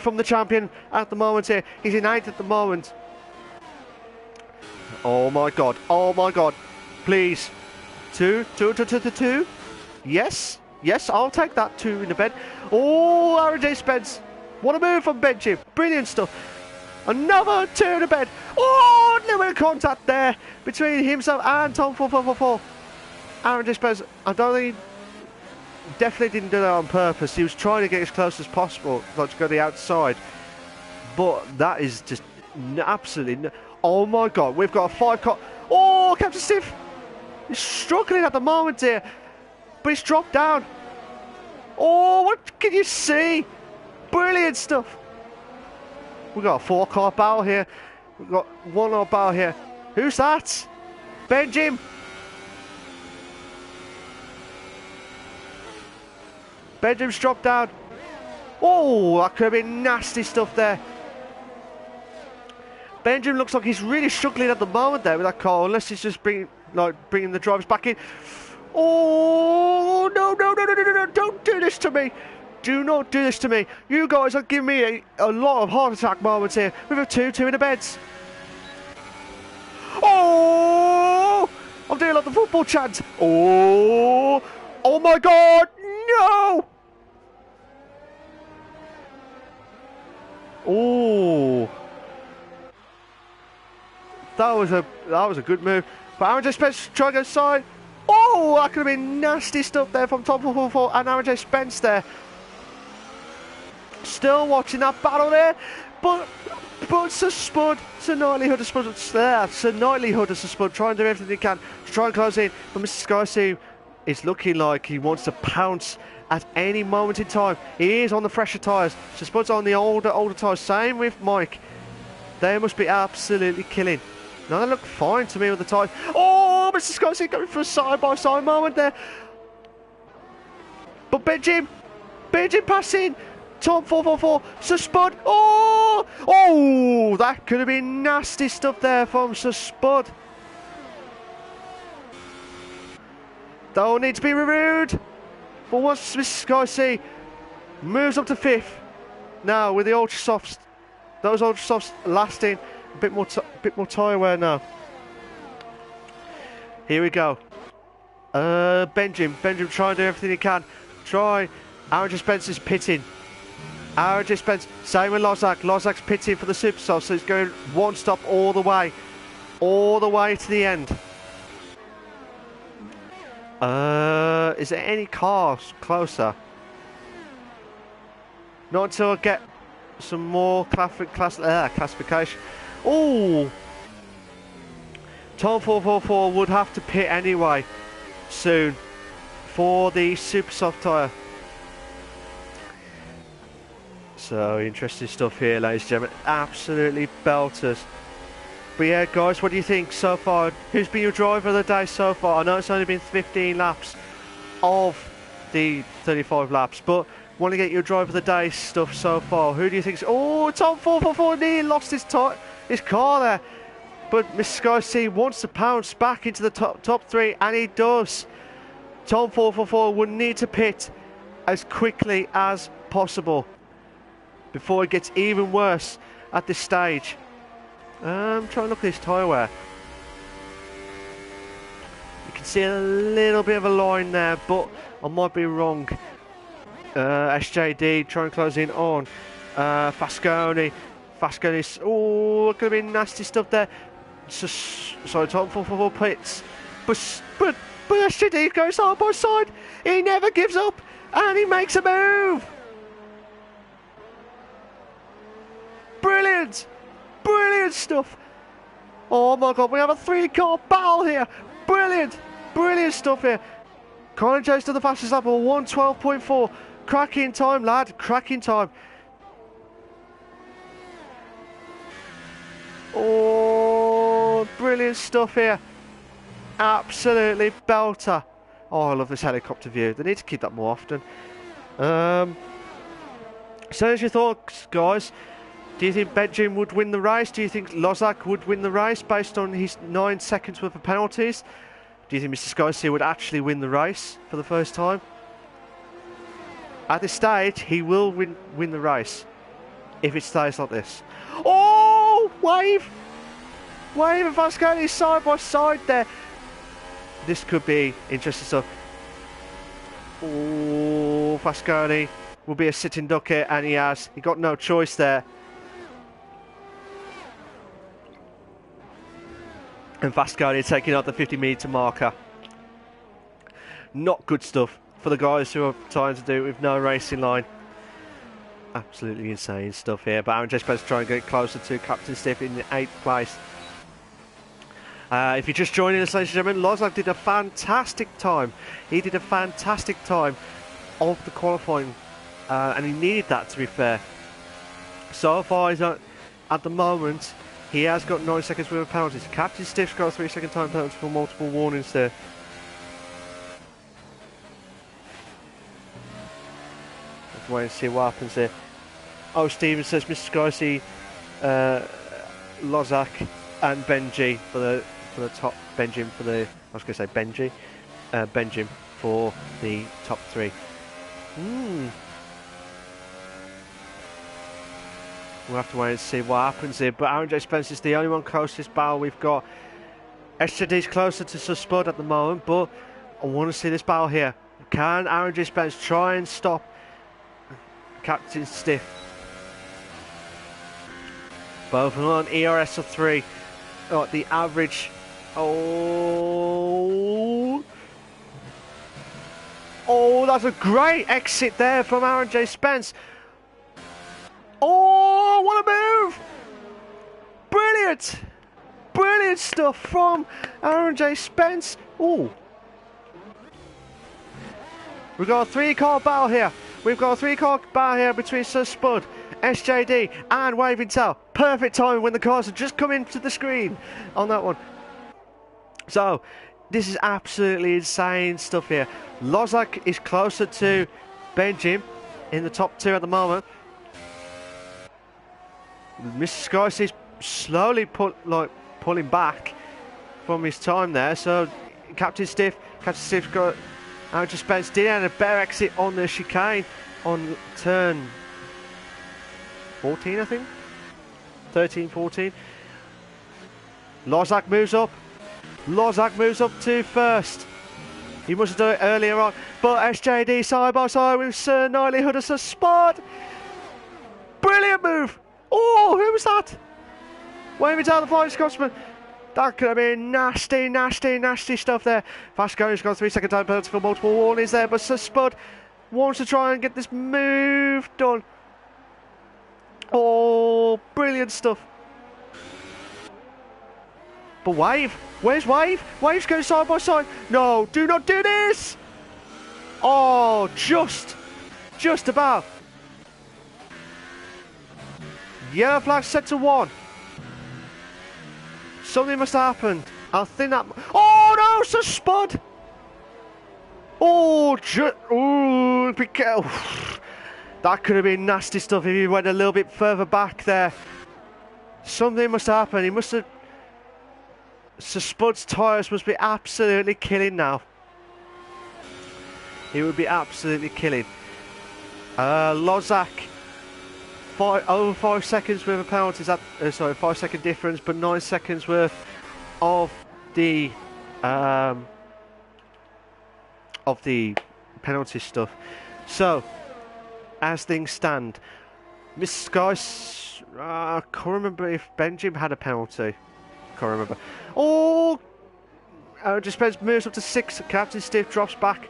from the champion at the moment here. He's in 8th at the moment. Oh my God, please. 2. Yes, I'll take that 2 in the bed. Oh, Aaron J. Spence. What a move from Benji. Brilliant stuff. Another 2 in the bed. Oh, no contact there between himself and Tom 444. Aaron J. Spence, I don't think he definitely didn't do that on purpose. He was trying to get as close as possible, like to go to the outside. But that is just absolutely... Oh my God, we've got a 5-car... Oh, Captain Steve. He's struggling at the moment here, but he's dropped down. Oh, what can you see? Brilliant stuff. We've got a 4-car battle here. We've got 1-car battle here. Who's that? Benjim. Benjim's dropped down. Oh, that could have been nasty stuff there. Benjim looks like he's really struggling at the moment there with that car, unless he's just bringing the drivers back in. Oh, no, don't do this to me. Do not do this to me. You guys are giving me a lot of heart attack moments here. We have 2 in the beds. Oh, I'm doing like the football chant. Oh my God, no. Oh, that was a good move. But Aaron J. Spence trying to go side. Oh, that could have been nasty stuff there from Tom 444 and Aaron J. Spence there. Still watching that battle there, but Sir Spud, Sir Knightlyhood of Spud trying to do everything he can to try and close in. But Mr. Sky is looking like he wants to pounce at any moment in time. He is on the fresher tyres. Sir Spud's on the older tyres. Same with Mike. They must be absolutely killing. No, they look fine to me with the tyres. Oh, Mr. Sky going for a side-by-side moment there. But Benjim passing. Tom 444, Sir Spud. Oh, that could have been nasty stuff there from Sir Spud. Don't need to be rude. But once Mr. Sky C moves up to 5th, now with the ultra softs, those ultra softs lasting a bit more tyre wear now. Here we go. Benjim trying to do everything he can. Aaron J. Spence is pitting. Aaron J. Spence, same with Lozak. Lozak's pitting for the super soft, so he's going 1 stop all the way to the end. Is there any cars closer? Not until I get some more classification. Oh! Tom 444 would have to pit anyway soon for the super soft tyre. So interesting stuff here, ladies and gentlemen. Absolutely belters. But yeah, guys, what do you think so far? Who's been your driver of the day so far? I know it's only been 15 laps of the 35 laps, but want to get your driver of the day stuff so far. Who do you think? Oh, Tom 444 nearly lost his car there. But Mr. Sky C wants to pounce back into the top three, and he does. Tom 444 will need to pit as quickly as possible before it gets even worse at this stage. I'm trying to look at this tyre wear. You can see a little bit of a line there, but I might be wrong. SJD trying to close in on Fasconi. Fasconi's, oh, going to be nasty stuff there. Sorry, Tom 444 pits. But SJD goes side by side. He never gives up, and he makes a move. Brilliant! Brilliant stuff! Oh my god, we have a 3-car battle here! Brilliant! Brilliant stuff here! Colin Jones to the fastest lap of 1:12.4. Cracking time, lad. Cracking time. Oh, brilliant stuff here. Absolutely belter. Oh, I love this helicopter view. They need to keep that more often. So as your thoughts, guys? Do you think Benjamin would win the race? Do you think Lozak would win the race based on his 9 seconds worth of penalties? Do you think Mr. Skyseer would actually win the race for the first time? At this stage, he will win the race if it stays like this. Oh, wave! Wave and Vasconi side by side there. This could be interesting stuff. Oh, Vasconi will be a sitting duck here, and he got no choice there. And Vasconi taking out the 50-metre marker. Not good stuff for the guys who are trying to do it with no racing line. Absolutely insane stuff here. But Aaron J. Spencer trying to get closer to Captain Stiff in the 8th place. If you're just joining us, ladies and gentlemen, Lozak did a fantastic time. He did a fantastic time of the qualifying. And he needed that, to be fair. So far, he's at the moment... He has got 9 seconds worth of penalties. Captain Stiff's got a 3-second time penalty for multiple warnings there. Let's wait and see what happens here. Oh, Steven says Mr. Skycy, Lozak and Benji for the top. Benjamin for the. I was going to say Benji. Benjamin for the top 3. We'll have to wait and see what happens here. But Aaron J. Spence is the only one closest battle we've got. SJD's closer to Spud at the moment, but I want to see this battle here. Can Aaron J. Spence try and stop Captain Stiff? Both of them on ERS of 3. Oh, the average. Oh, that's a great exit there from Aaron J. Spence. Oh, what a move! Brilliant! Brilliant stuff from Aaron J. Spence. Oh. We've got a 3-car battle here. We've got a 3-car battle here between Sir Spud, SJD and Waving Tail. Perfect timing when the cars have just come into the screen on that one. So, this is absolutely insane stuff here. Lozak is closer to Benjamin in the top 2 at the moment. Mr. Skyce is slowly pulling back from his time there. So Captain Stiff's got Aaron J. Spence did have a better exit on the chicane on turn 14, I think. 13, 14. Lozak moves up. Lozak moves up to first. He must have done it earlier on. But SJD side by side with Sir Knightley Hood as a spot. Brilliant move. Oh, who was that? Waving down the Flying Scotsman. That could have been nasty, nasty, nasty stuff there. Vasconi's got 3-second time penalty for multiple warnings there, but Sir Spud wants to try and get this move done. Oh, brilliant stuff. But Wave, where's Wave? Wave's going side by side. No, do not do this. Oh, just about. Yellow flag set to 1. Something must have happened. I think that... Oh no, it's a spud. Oh, be careful. That could have been nasty stuff if he went a little bit further back there. Something must happen. He must have... So Spud's tyres must be absolutely killing now. He would be absolutely killing. Lozak, over 5 seconds worth of penalties. Sorry, 5 second difference, but 9 seconds worth of the penalty stuff. So, as things stand, Miss Sky, I can't remember if Benjamin had a penalty. Can't remember. Oh, Spence moves up to 6th. Captain Stiff drops back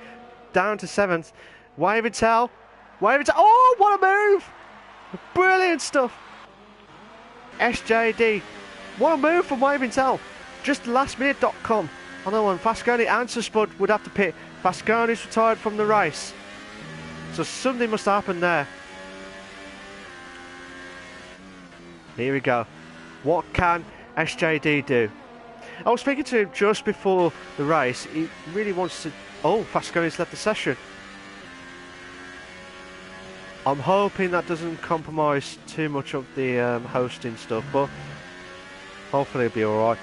down to 7th. Wave Tell. Oh, what a move! Brilliant stuff. SJD. What a move from Wave Tell. Just lastminute.com. On that one, Fasconi and Spud would have to pit. Fasconi's retired from the race. So something must happen there. Here we go. What can SJD do? I was speaking to him just before the race. He really wants to... Oh, Fasconi's left the session. I'm hoping that doesn't compromise too much of the hosting stuff, but hopefully it'll be alright.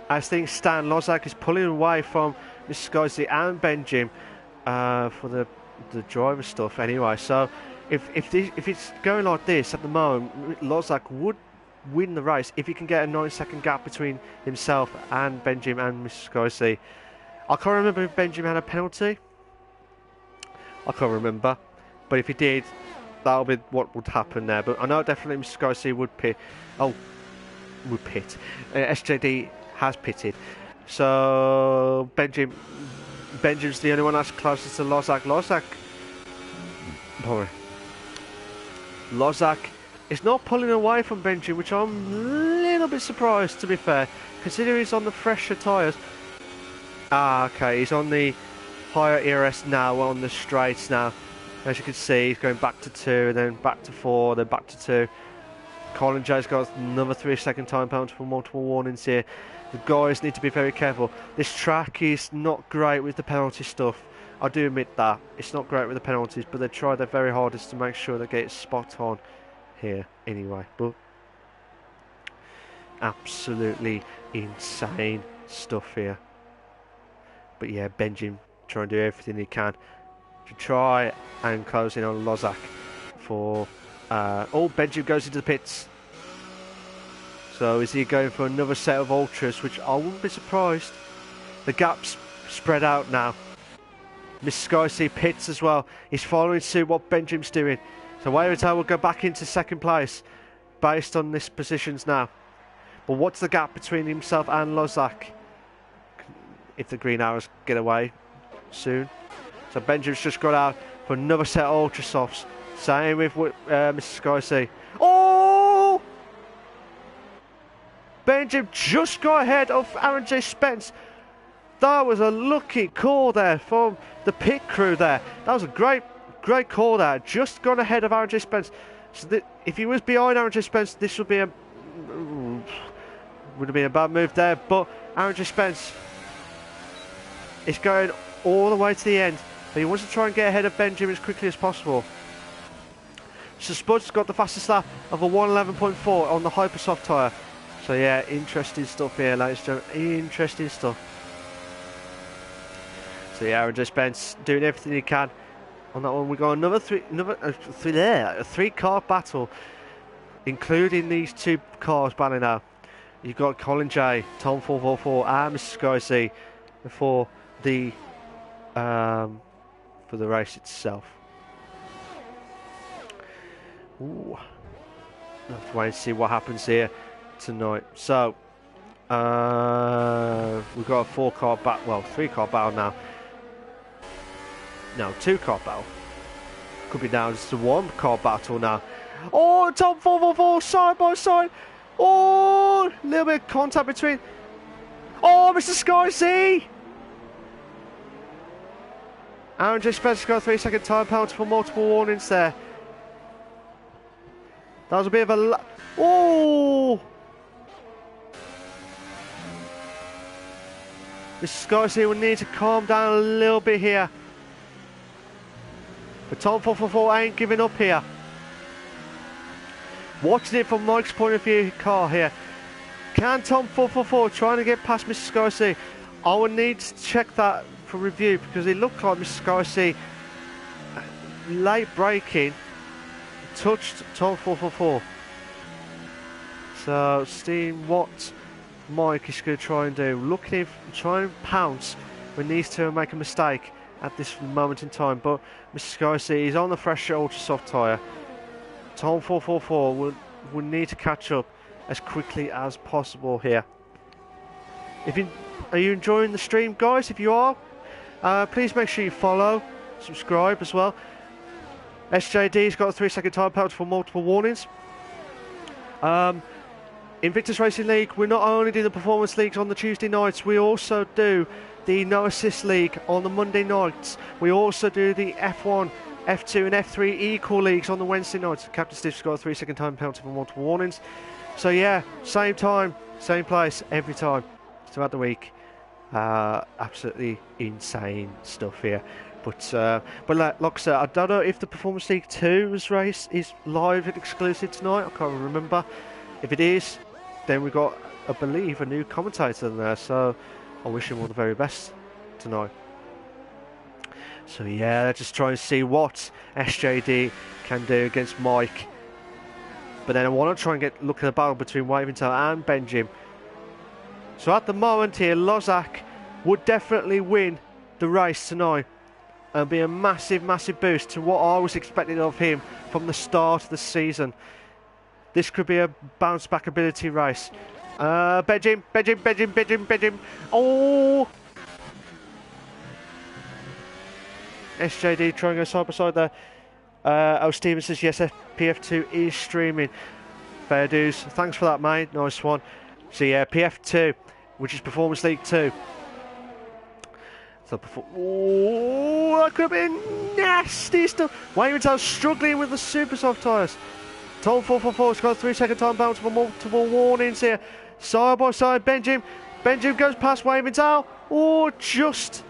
As things stand, Lozak is pulling away from Mr. Scorsese and Benjim for the driver stuff anyway. So if it's going like this at the moment, Lozak would win the race if he can get a 9-second gap between himself and Benjim and Mr. Scorsese. I can't remember if Benjim had a penalty. I can't remember, but if he did, that'll be what would happen there. But I know definitely Mr. Scorsese would pit. Oh, would pit. SJD has pitted. So Benjim's the only one that's closest to Lozak. Lozak is not pulling away from Benjim, which I'm a little bit surprised, to be fair, considering he's on the fresher tyres. Okay, he's on the higher ERS now, on the straights now. As you can see, he's going back to 2, then back to 4, then back to 2. Colin J's got another 3-second time penalty for multiple warnings here. The guys need to be very careful. This track is not great with the penalty stuff. I do admit that. It's not great with the penalties, but they try their very hardest to make sure they get it spot on here anyway. But absolutely insane stuff here. But yeah, Benjim trying to do everything he can to try and close in on Lozak for... Benjim goes into the pits. So is he going for another set of ultras, which I wouldn't be surprised. The gap's spread out now. Miss Scorsese pits as well. He's following suit what Benjim's doing. So Wavertown will go back into 2nd place based on this positions now. But what's the gap between himself and Lozak? If the green arrows get away soon. So Benjim's just got out for another set of ultra softs. Same with Mr. Scorsese. Oh! Benjim just got ahead of Aaron J. Spence. That was a lucky call there from the pit crew there. That was a great call there. Just gone ahead of Aaron J. Spence. So if he was behind Aaron J. Spence, this would have been a bad move there. But Aaron J. Spence is going all the way to the end. But he wants to try and get ahead of Benjim as quickly as possible. So Spud's got the fastest lap of a 1:11.4 on the Hypersoft tyre. So yeah, interesting stuff here, ladies and gentlemen. Interesting stuff. So yeah, Aaron J. Spence doing everything he can on that one. We got another a 3-car battle, including these 2 cars battling out. You've got Colin J, Tom 444, and Mr. Scorsese for the race itself. Ooh. I'll have to wait and see what happens here tonight. So we've got a 4-car battle, well, 3-car battle now. No, 2-car battle. Could be down to 1-car battle now. Oh, Tom 444 side by side. Oh, a little bit of contact between. Oh, Mr. Scorsese! Aaron J. Spencer got a 3-second time penalty for multiple warnings there. That was a bit of a... Oh! Mr. Scorsese will need to calm down a little bit here. But Tom 444 ain't giving up here. Watching it from Mike's point of view car here. Can Tom 444 trying to get past Mr. Scorsese? I will need to check that for review because it looked like Mr. Scorsese late braking touched Tom 444. So seeing what Mike is going to try and do. Looking if try and pounce when these two make a mistake at this moment in time. But Mr. Scorsese is on the fresh ultra soft tyre. Tom 444 will need to catch up as quickly as possible here. Are you enjoying the stream, guys? If you are, please make sure you follow, subscribe as well. SJD's got a 3-second time penalty for multiple warnings. Invictus Racing League, we not only do the performance leagues on the Tuesday nights, we also do the no assist league on the Monday nights. We also do the F1, F2 and F3 equal leagues on the Wednesday nights. Captain Stiff's got a 3-second time penalty for multiple warnings. So yeah, same time, same place every time throughout the week. Absolutely insane stuff here. But like I said, I don't know if the Performance League 2's race is live and exclusive tonight. I can't remember. If it is, then we've got, I believe, a new commentator in there. So I wish him all the very best tonight. So yeah, let's just try and see what SJD can do against Mike. But then I want to try and look at the battle between Wavington and Benjim. So at the moment here, Lozak would definitely win the race tonight and be a massive, massive boost to what I was expecting of him from the start of the season. This could be a bounce back ability race. Benjim. Oh! SJD trying to go side by side there. Oh, Steven says yes, PF2 is streaming. Fair dues. Thanks for that, mate. Nice one. So yeah, PF2, which is Performance League 2. So oh, that could have been nasty stuff. Wavington's struggling with the super soft tyres. Tom 444's got a 3-second time bounce for multiple warnings here. Side by side, Benjim. Benjim goes past Wavington. Oh, just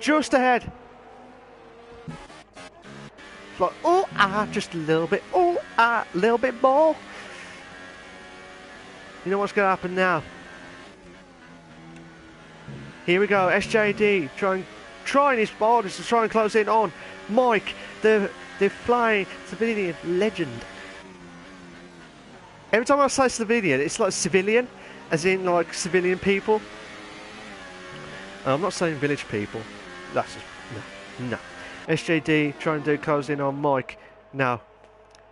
ahead. Like, oh, just a little bit. Oh, a little bit more. You know what's going to happen now? Here we go. SJD trying his hardest to try and close in on Mike, the flying civilian legend. Every time I say civilian, it's like civilian, as in like civilian people. I'm not saying village people. That's just, no. SJD trying to close in on Mike. Now,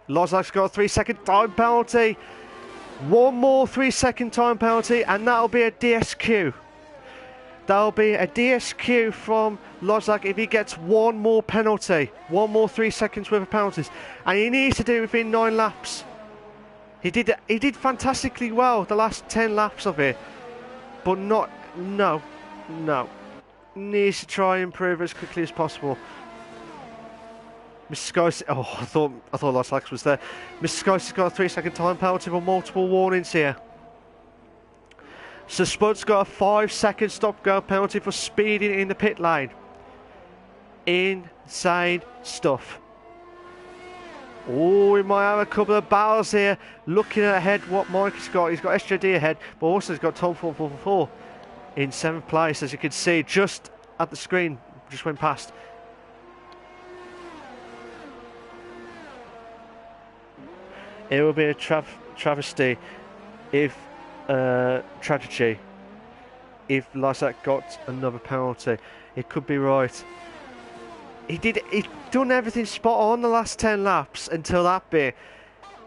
Lozak's got a 3-second time penalty. One more 3-second time penalty, and that'll be a DSQ. That'll be a DSQ from Lozak if he gets one more penalty. One more 3 seconds worth of penalties. And he needs to do it within 9 laps. He did fantastically well the last 10 laps of it. But no. Needs to try and improve as quickly as possible. Mr. Scorsese, oh, I thought Lozak was there. Mr. Scorsese's got a 3-second time penalty for multiple warnings here. So Spud's got a 5-second stop-go penalty for speeding in the pit lane. Insane stuff. Oh, we might have a couple of battles here. Looking ahead what Mike has got. He's got SJD ahead, but also he's got Tom 444 in 7th place. As you can see, just at the screen, just went past. It would be a travesty if tragedy if Lozak got another penalty. It could be right. He'd done everything spot on the last 10 laps until that bit,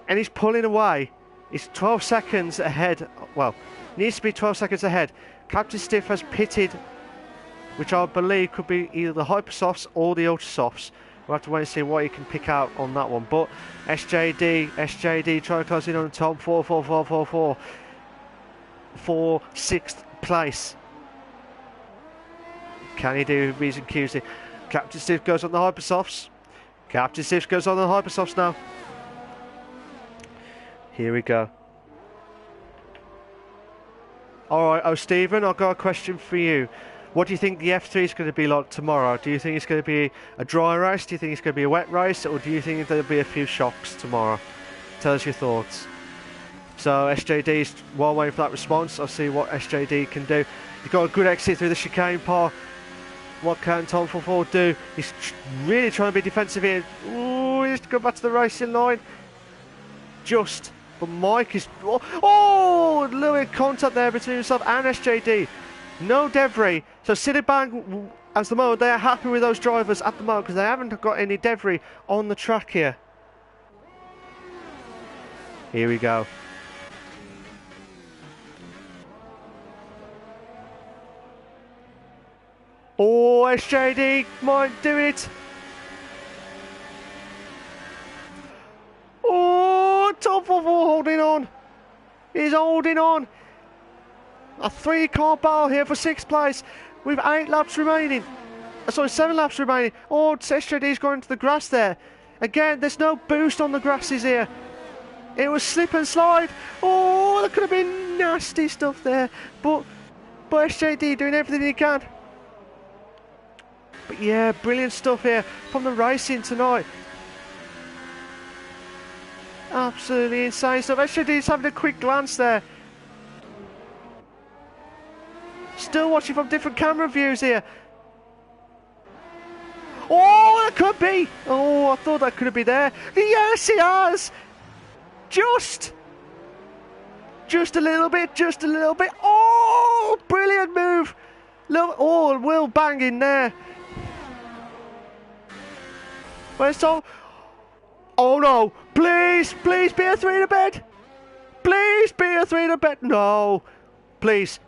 and he's pulling away. He's 12 seconds ahead. Well, needs to be 12 seconds ahead. Captain Stiff has pitted, which I believe could be either the Hypersofts or the Ultrasofts. We'll have to wait and see what he can pick out on that one. But SJD trying to close in on the top. 4 for 6th place. Can he do V's and Q's here? Captain Steve goes on the Hypersofts. Captain Steve goes on the Hypersofts now. Here we go. Alright, Stephen, I've got a question for you. What do you think the F3 is going to be like tomorrow? Do you think it's going to be a dry race? Do you think it's going to be a wet race? Or do you think there'll be a few shocks tomorrow? Tell us your thoughts. So SJD's, while waiting for that response, I'll see what SJD can do. He's got a good exit through the chicane part. What can Tom 44 do? He's really trying to be defensive here. Ooh, he has to go back to the racing line. Just. But Mike is... Oh, a little bit of contact there between himself and SJD. No debris. So Citibank, as the moment, they are happy with those drivers at the moment because they haven't got any debris on the track here. Here we go. Oh, SJD might do it. Oh, top of all holding on. He's holding on. A 3-car battle here for 6th place with 8 laps remaining. Sorry, 7 laps remaining. Oh, SJD's going into the grass there. Again, there's no boost on the grasses here. It was slip and slide. Oh, there could have been nasty stuff there. But SJD doing everything he can. But yeah, brilliant stuff here from the racing tonight. Absolutely insane stuff. SJD's having a quick glance there. Still watching from different camera views here. Oh, that could be. Oh, I thought that could be there. Yes, he has. Just a little bit, just a little bit. Oh, brilliant move. Oh, Will bang in there. Where's Tom? Oh no, please be a 3 to bed. Please be a 3 to bed. No, please.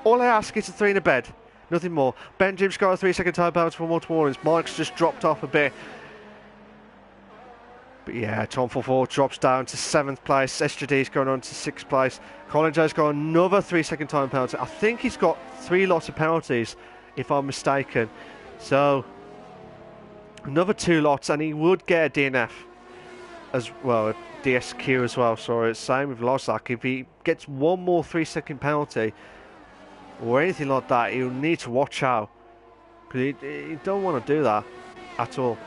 All I ask is a 3 to bed, nothing more. Benjamin's got a 3-second time penalty for multiple warnings. Mike's just dropped off a bit. But yeah, Tom 44 drops down to 7th place. SJD's going on to 6th place. Colin Joe's got another 3-second time penalty. I think he's got 3 lots of penalties, if I'm mistaken. So another 2 lots, and he would get a DNF as well, a DSQ as well. Sorry, same with Lozak. If he gets one more 3-second penalty or anything like that, he'll need to watch out, because he don't want to do that at all.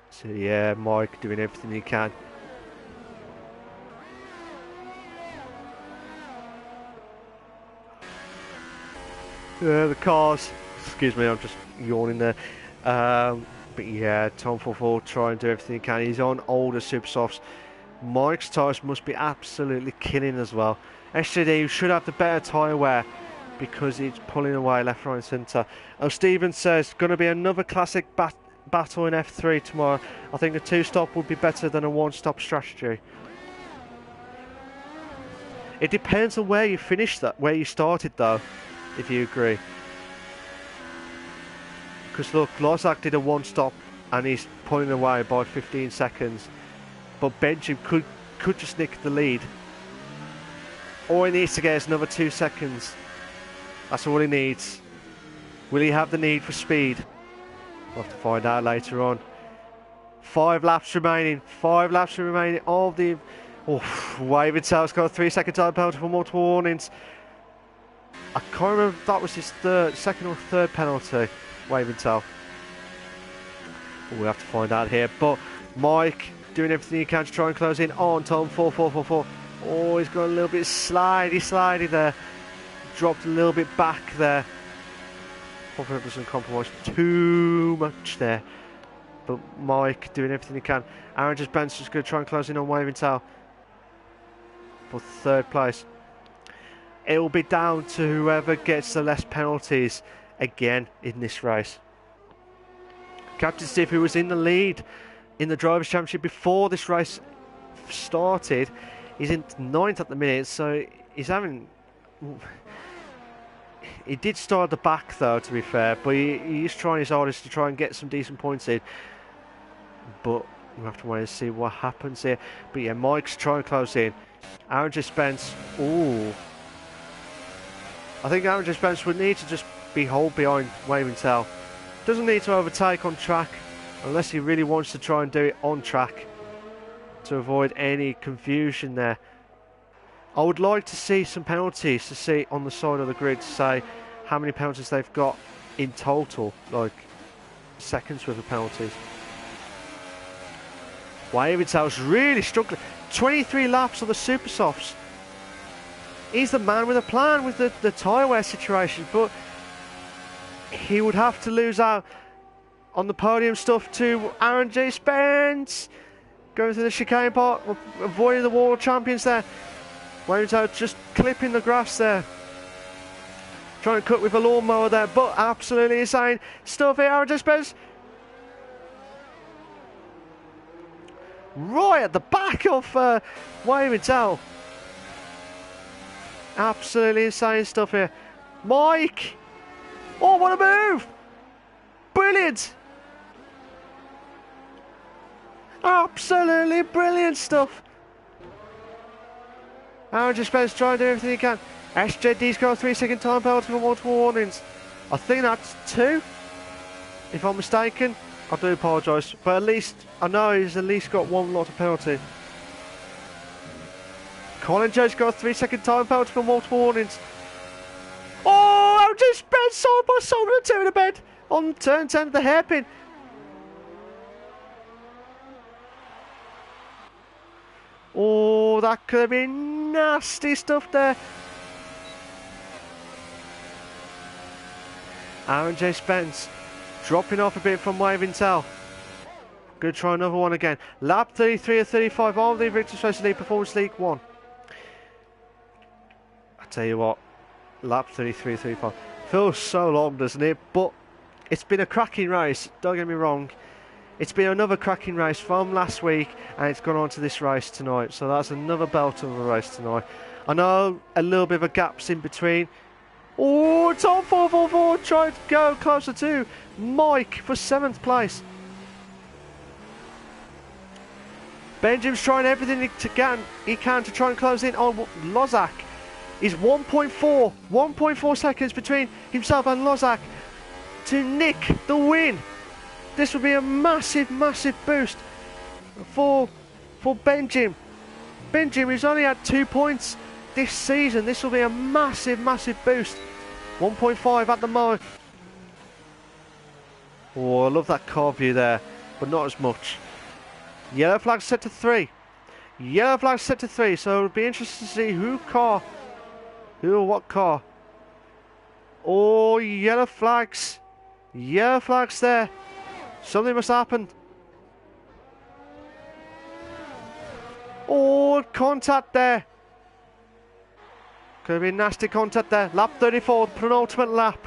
So yeah, Mike doing everything he can. Yeah, the cars. Excuse me, I'm just yawning there. But yeah, Tom 44 trying to do everything he can. He's on older super softs. Mike's tyres must be absolutely killing as well. SJD should have the better tyre wear because he's pulling away left, right and centre. Oh, Stephen says, going to be another classic battle in F3 tomorrow. I think a 2-stop would be better than a 1-stop strategy. It depends on where you finished that, where you started though, if you agree. Because look, Lozak did a 1-stop and he's pulling away by 15 seconds. But Benjamin could just nick the lead. All he needs to get is another 2 seconds. That's all he needs. Will he have the need for speed? We'll have to find out later on. 5 laps remaining. 5 laps remaining of the... Oh, Waving Tail's got a 3-second time penalty for multiple warnings. I can't remember if that was his second or third penalty. Waving Tail. We'll have to find out here. But Mike doing everything he can to try and close in on Tom 4444. Oh, he's got a little bit slidey there. Dropped a little bit back there. Hopefully doesn't compromise too much there. But Mike doing everything he can. Aaron just Benson's going to try and close in on Waving Tail for 3rd place. It will be down to whoever gets the less penalties again in this race. Captain Steve, who was in the lead in the Drivers' Championship before this race started, he's in 9th at the minute, so he's having... He did start at the back though, to be fair, but he's trying his hardest to try and get some decent points in. But we'll have to wait and see what happens here. But yeah, Mike's trying to close in. Aaron J. Spence, ooh. I think Aaron J. Spence would need to just be hold behind Waving Tail. Doesn't need to overtake on track, unless he really wants to try and do it on track to avoid any confusion there. I would like to see some penalties to see on the side of the grid to say how many penalties they've got in total, like seconds worth of penalties. Waving Tail's really struggling. 23 laps on the super softs. He's the man with a plan with the tyre wear situation, but he would have to lose out on the podium stuff to Aaron J. Spence. Going through the chicane part, avoiding the wall of champions there. Waving Tail just clipping the grass there. Trying to cut with a lawnmower there, but absolutely insane stuff here. Aaron J. Spence. Right at the back of Waving Tail. Absolutely insane stuff here. Mike. Oh, what a move. Brilliant. Absolutely brilliant stuff. Aaron J. Spence trying to do everything he can. SJD's got a 3-second time penalty for multiple warnings. I think that's 2. If I'm mistaken, I do apologise. But at least, I know he's at least got 1 lot of penalty. Colin Joe's got a 3-second time penalty for multiple warnings. Oh, Aaron J. Spence side by side with the 2 in the bed on turn 10 of the hairpin. Oh, that could have been nasty stuff there. Aaron J. Spence dropping off a bit from Waving Tail. Good try, another one again. Lap 33 of 35 of the Invictus Race League Performance League 1. I tell you what, lap 33 of 35 feels so long, doesn't it? But it's been a cracking race, don't get me wrong. It's been another cracking race from last week, and it's gone on to this race tonight. So that's another belt of a race tonight. I know a little bit of a gaps in between. Oh, top 444 trying to go closer to Mike for 7th place. Benjamin's trying everything he can to try and close in on Lozak. He's 1.4 seconds between himself and Lozak to nick the win. This would be a massive, massive boost for Benjamin. Benjamin, who's only had 2 points this season. This will be a massive, massive boost. 1.5 at the moment. Oh, I love that car view there, but not as much. Yellow flag set to 3. Yellow flag set to 3, so it'll be interesting to see who or what car. Oh, yellow flags. Yellow flags there. Something must happen. Oh, contact there. Could be a nasty contact there. Lap 34, penultimate lap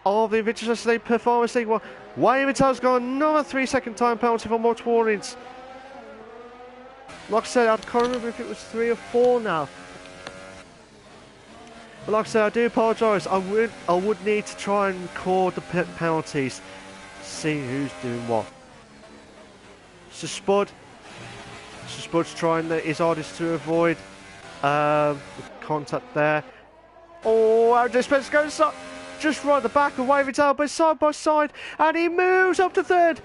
of the Invictus League Performance League 1. Waving Tail's got another 3-second time penalty for multiple warnings. Like I said, I can't remember if it was 3 or 4 now. But like I said, I do apologise. I would need to try and record the penalties, see who's doing what. So Spud's trying his hardest to avoid contact there. Oh, Aaron J. Spence goes up just right at the back of Waving Tail, but side by side, and he moves up to 3rd.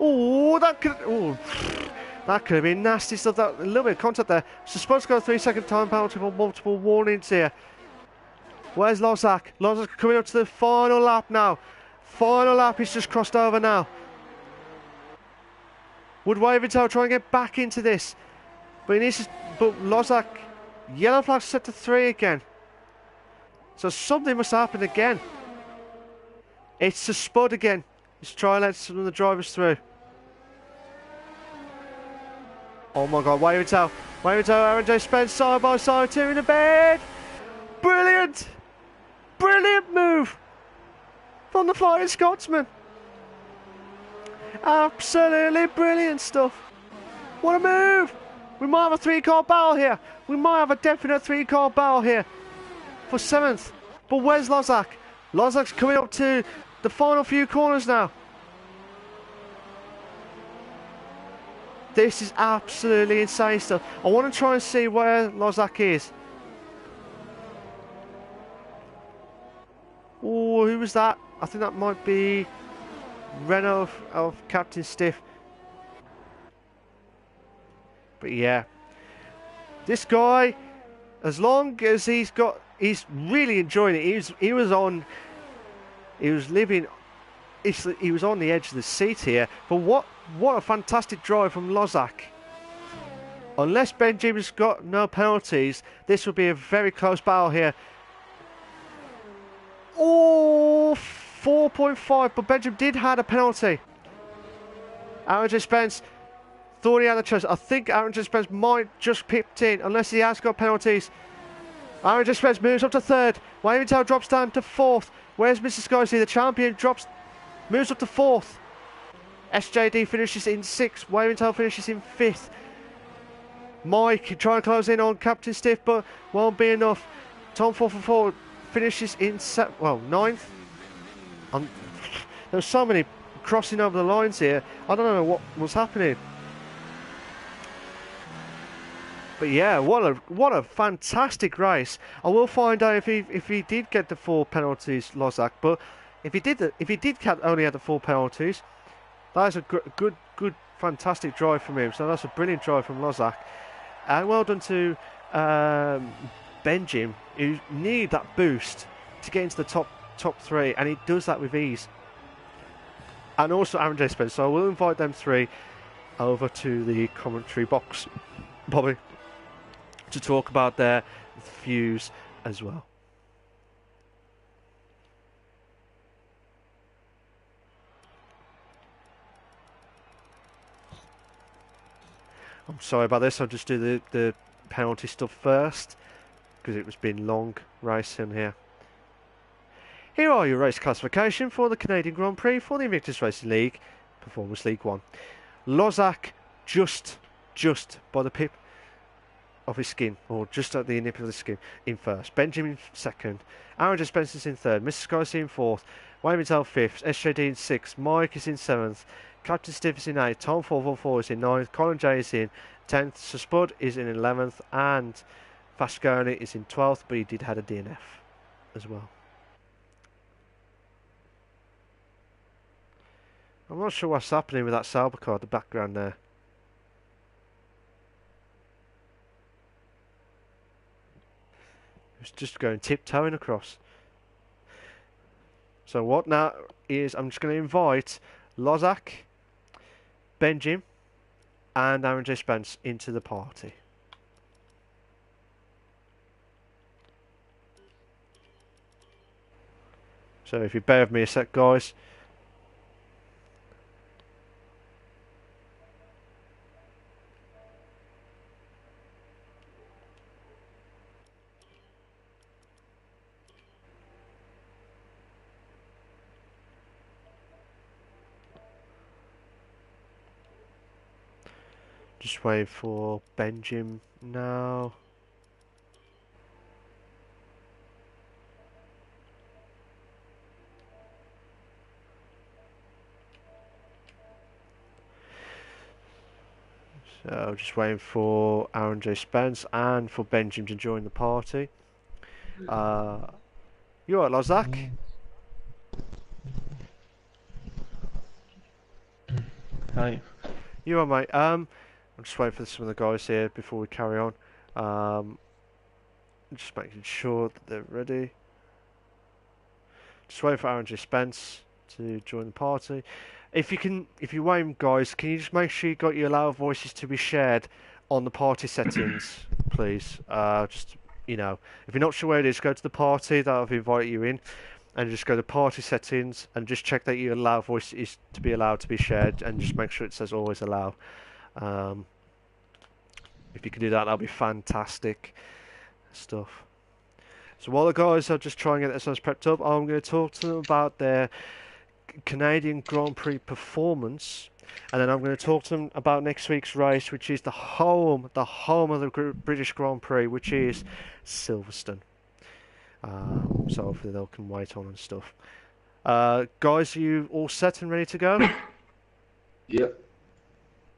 Oh, that could have been nasty stuff. That a little bit of contact there. So Spud's got a 3-second time penalty for multiple warnings here. Where's Lozak? Lozak coming up to the final lap now. Final lap, he's just crossed over now. Would Waving Tail try and get back into this? But he needs to, but Lozak, yellow flag set to 3 again. So something must happen again. It's to Spud again. He's trying to let some of the drivers through. Oh my god, Waving Tail, Aaron J. Spence side by side, 2 in the bed. Brilliant! Brilliant move from the Flying Scotsman. Absolutely brilliant stuff. What a move! We might have a 3-car battle here. We might have a definite 3-car battle here. for 7th. But where's Lozak? Lozak's coming up to the final few corners now. This is absolutely insane stuff. I want to try and see where Lozak is. Oh, who was that? I think that might be Renault of Captain Stiff. But yeah, this guy, as long as he's really enjoying it. He was on the edge of the seat here. But what a fantastic drive from Lozak. Unless Benjamin's got no penalties, this will be a very close battle here. Oh, 4.5, but Benjamin did have a penalty. Aaron J. Spence thought he had a chance. I think Aaron J. Spence might just pipped in, unless he has got penalties. Aaron J. Spence moves up to 3rd. Waving Tail drops down to 4th. Where's Mr. Skysea? The champion moves up to 4th. SJD finishes in 6th. Waving Tail finishes in 5th. Mike trying to close in on Captain Stiff, but won't be enough. Tom 444 finishes in 9th. There's so many crossing over the lines here. I don't know what was happening. But yeah, what a fantastic race. I will find out if he did get the 4 penalties, Lozak. But if he did only have the 4 penalties, that is a good, fantastic drive from him. So that's a brilliant drive from Lozak. And well done to Benjamin, who needed that boost to get into the top 3, and he does that with ease. And also Aaron J. Spence. So I will invite them 3 over to the commentary box, Bobby, to talk about their views as well. I'm sorry about this. I'll just do the penalty stuff first, because it was been long racing here. Here are your race classification for the Canadian Grand Prix for the Invictus Racing League, Performance League 1. Lozak just by the pip of his skin, or just at the nip of the skin, in 1st. Benjamin 2nd. Aaron J. Spence is in 3rd. Mr. Skysea in 4th. Wayne Tell 5th. SJD in 6th. Mike is in 7th. Captain Stiff is in 8th. Tom 444 is in 9th. Colin J is in 10th. So Spud is in 11th. And Fasconi is in 12th, but he did have a DNF as well. I'm not sure what's happening with that Sauber car in the background there. It's just going tiptoeing across. So what now is I'm just going to invite Lozak, Benjamin and Aaron J. Spence into the party. So if you bear with me a sec, guys. Just wait for Benjamin now. So just waiting for Aaron J. Spence and for Benjamin to join the party. You alright, Lozak? Hi. You alright, mate? I'm just waiting for some of the guys here before we carry on. Just making sure that they're ready. Just waiting for Aaron J. Spence to join the party. If you wait, guys, can you just make sure you got your allow voices to be shared on the party settings, please? Just, you know, if you're not sure where it is, go to the party that I've invited you in, and just go to party settings and just check that your allow voice is to be allowed to be shared, and just make sure it says always allow. If you can do that, that'll be fantastic stuff. So while the guys are just trying to get themselves prepped up, I'm going to talk to them about their Canadian Grand Prix performance, and then I'm going to talk to them about next week's race, which is the home of the British Grand Prix, which is Silverstone. So hopefully they can wait on and stuff. Guys, are you all set and ready to go? Yeah.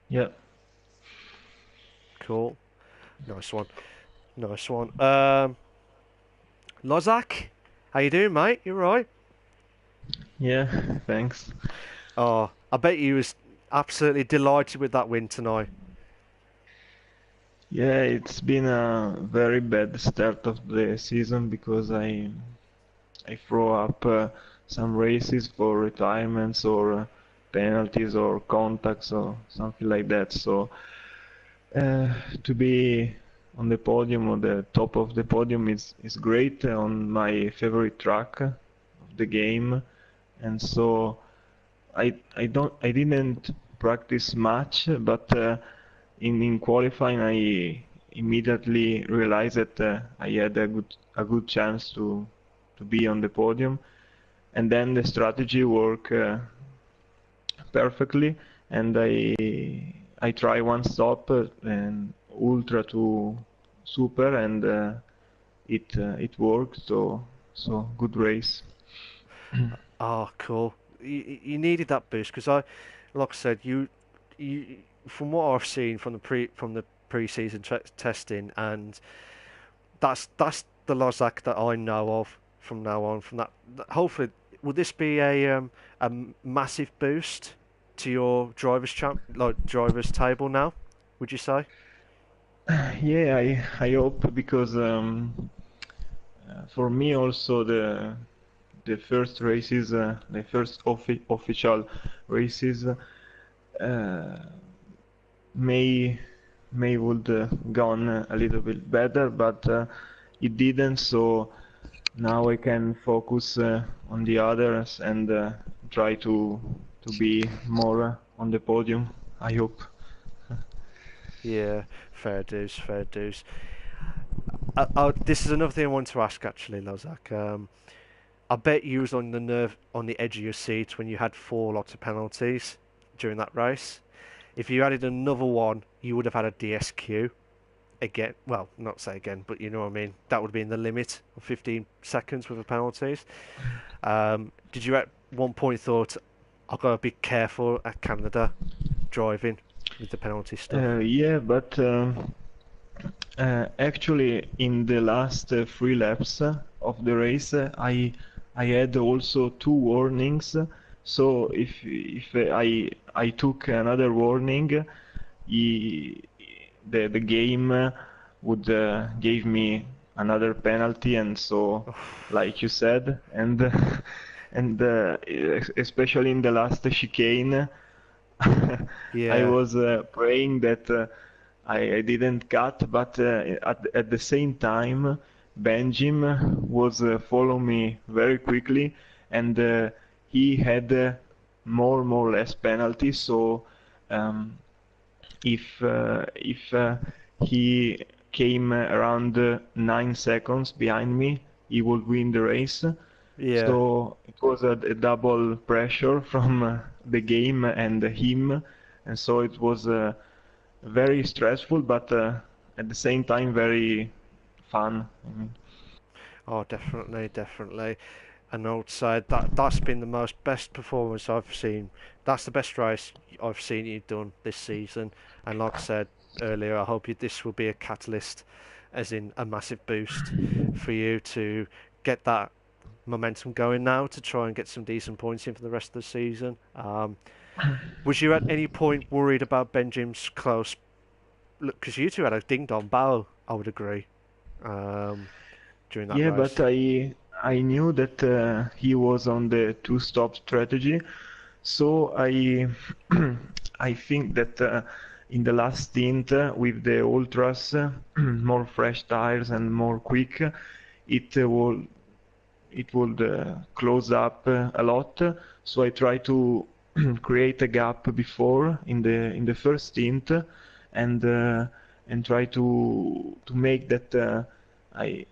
Yeah. Cool. Nice one. Nice one. Lozak, how you doing, mate? You right? Yeah, thanks. Oh, I bet you was absolutely delighted with that win tonight. Yeah, it's been a very bad start of the season because I throw up some races for retirements or penalties or contacts or something like that. So uh, to be on the podium or the top of the podium is great on my favorite track of the game, and so I didn't practice much, but in qualifying I immediately realized that I had a good chance to be on the podium, and then the strategy worked perfectly, and I try one stop and ultra to super, and it worked. So good race. Oh, cool. You needed that boost because like I said, you from what I've seen from the pre-season testing, and that's the Lozak that I know of from now on. From hopefully, will this be a massive boost to your drivers table now? Would you say? Yeah, I hope because for me also the first races, the first official races may may would gone a little bit better, but it didn't. So now I can focus on the others and try to be more on the podium. I hope. Yeah, fair dues, fair dues. This is another thing I want to ask actually, Lozak. I bet you was on on the edge of your seat when you had four lots of penalties during that race. If you added another one, you would have had a DSQ again. Well, not say again, but you know what I mean. That would be in the limit of 15 seconds with the penalties. Did you at one point thought, I've got to be careful at Canada driving with the penalty stuff? Yeah, but actually in the last three laps of the race, I had also two warnings. So if I took another warning, he, the game would give me another penalty, and so like you said, and and especially in the last chicane, I Yeah, was praying that I didn't cut, but at the same time, Benjim was follow me very quickly, and he had more or less penalties. So um, if he came around 9 seconds behind me, he would win the race. yeah. So it was a double pressure from the game and him, and so it was very stressful, but at the same time very fun. I mean. Oh, definitely, definitely. And I would say that's been the most best performance I've seen. That's the best race I've seen you done this season. And like I said earlier, I hope this will be a catalyst, as in a massive boost for you to get that momentum going now to try and get some decent points in for the rest of the season. Was you at any point worried about Benjamin's close? Look, because you two had a ding dong battle, I would agree, during that Yeah, but race. I knew that he was on the two-stop strategy, so I I think that in the last stint with the ultras, more fresh tires and more quick, it would close up a lot. So I try to create a gap before in the first stint, and try to make that I